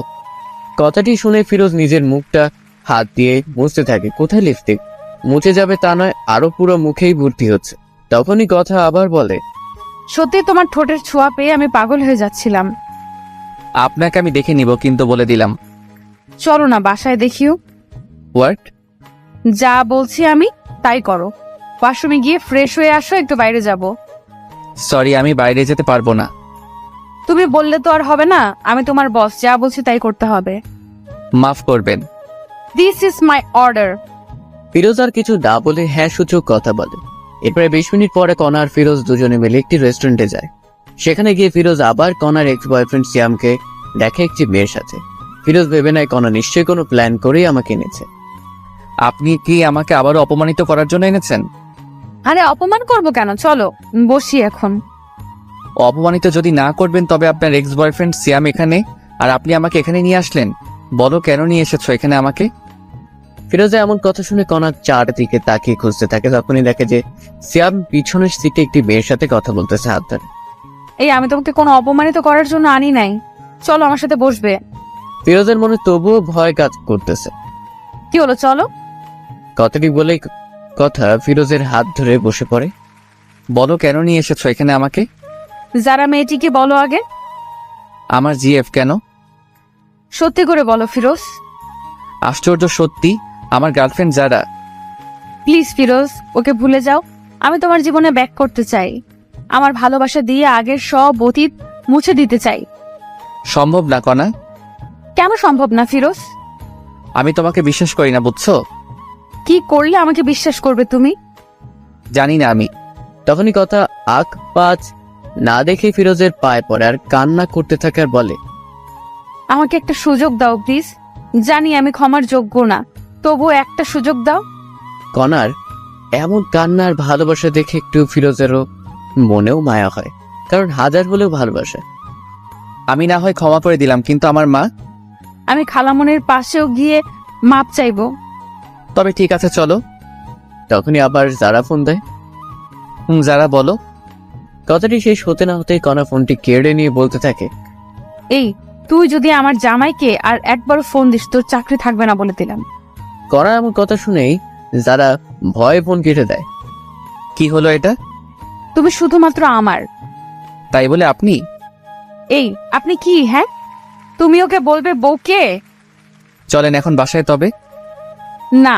কথাটি শুনে ফিরোজ নিজের মুখটা হাত দিয়ে মুছতে থাকে। কোথায় লিপস্টিক? মুছে যাবে তা নয়, আরো পুরো মুখেই ভর্তি হচ্ছে। তখনই কথা আবার বলে, সত্যি তোমার ঠোঁটের ছোঁয়া পেয়ে আমি পাগল হয়ে যাচ্ছিলাম। আপনাকে আমি দেখে নিব, কিন্তু বলে দিলাম। চলো না বাসায় দেখিও। হোয়াট? যা বলছি আমি তাই করো। ওয়াশরুমে গিয়ে ফ্রেশ হয়ে আসো, একটু বাইরে যাব। সরি, আমি বাইরে যেতে পারবো না। তুমি বললে তো আর হবে না, আমি তোমার বস, যা বলছি তাই করতে হবে। মাফ করবেন। This is my order. Firoz আর কিছু না বলে হ্যাঁ সূচক কথা বলে। এরপরে 20 মিনিট পরে কণা আর ফিরোজ দুজনে মিলে একটি রেস্টুরেন্টে যায়। সেখানে গিয়ে ফিরোজ আবার কণার এক্স বয়ফ্রেন্ড সিয়ামকে দেখে একটি মেয়ের সাথে। ফিরোজ ভেবে নেয় কণা নিশ্চয়ই কোনো প্ল্যান করেই আমাকে এনেছে। আপনি কি আমাকে আবারও অপমানিত করার জন্য এনেছেন? আরে অপমান করব কেন, চলো বসি এখন। অপমানিত যদি না করবেন তবে আপনার এক্স বয়ফ্রেন্ড সিয়াম এখানে, আর আপনি আমাকে এখানে নিয়ে আসলেন। বলো কেন নিয়ে এসেছো এখানে আমাকে? ফিরোজা এমন কথা শুনে কণা চারদিকে তাকিয়ে খুঁজতে থাকে। তখনই দেখে যে সিয়াম পিছনের সিটে একটি মেয়ের সাথে কথা বলতেছে হাত ধরে। এই আমি তোমাকে কোনো অপমানিত করার জন্য আনি নাই, চলো আমার সাথে বসবে। ফিরোজের মনে তবুও ভয় কাজ করতেছে। কি হলো, চলো। কথাটি বলে কথা ফিরোজের হাত ধরে বসে পড়ে। বলো কেন নিয়ে এসেছো এখানে আমাকে? যারা মেয়েটিকে বলো আগে। আমার জিএফ কেন? সত্যি করে বলো ফিরোজ। আশ্চর্য, সত্যি আমার গার্লফ্রেন্ড যারা। প্লিজ ফিরোজ, ওকে ভুলে যাও। আমি তোমার জীবনে ব্যাক করতে চাই। আমার ভালোবাসা দিয়ে আগের সব অতীত মুছে দিতে চাই। সম্ভব না কণা। কেন সম্ভব না ফিরোজ? আমি তোমাকে বিশ্বাস করি না, বুঝছো? কি করলে আমাকে বিশ্বাস করবে তুমি? জানি না আমি। তখনই কথা আখ পাঁচ না দেখে ফিরোজের পায়ে পড়ে আর কান্না করতে থাকে আর বলে, আমাকে একটা সুযোগ দাও প্লিজ। জানি আমি ক্ষমার যোগ্য না, তবু একটা সুযোগ দাও। কণার এমন কান্নার ভালোবাসা দেখে একটু ফিরোজেরও মনেও মায়া হয়, কারণ হাজার হলেও ভালোবাসে। আমি না হয় ক্ষমা করে দিলাম, কিন্তু আমার মা। আমি খালামনের পাশেও গিয়ে মাপ চাইবো। তবে ঠিক আছে চলো। তখনই আবার যারা ফোন দেয়। যারা বলো। কথাটি শেষ হতে না হতেই কণা ফোনটি কেড়ে নিয়ে বলতে থাকে, এই তুই যদি আমার জামাইকে আর একবার ফোন দিস, তোর চাকরি থাকবে না বলে দিলাম। কণা এমন কথা শুনেই যারা ভয়ে ফোন কেটে দেয়। কি হলো এটা? তুমি শুধুমাত্র আমার। তাই বলে আপনি? এই আপনি কি? হ্যাঁ, তুমি ওকে বলবে বউকে? চলেন এখন বাসায় তবে। না,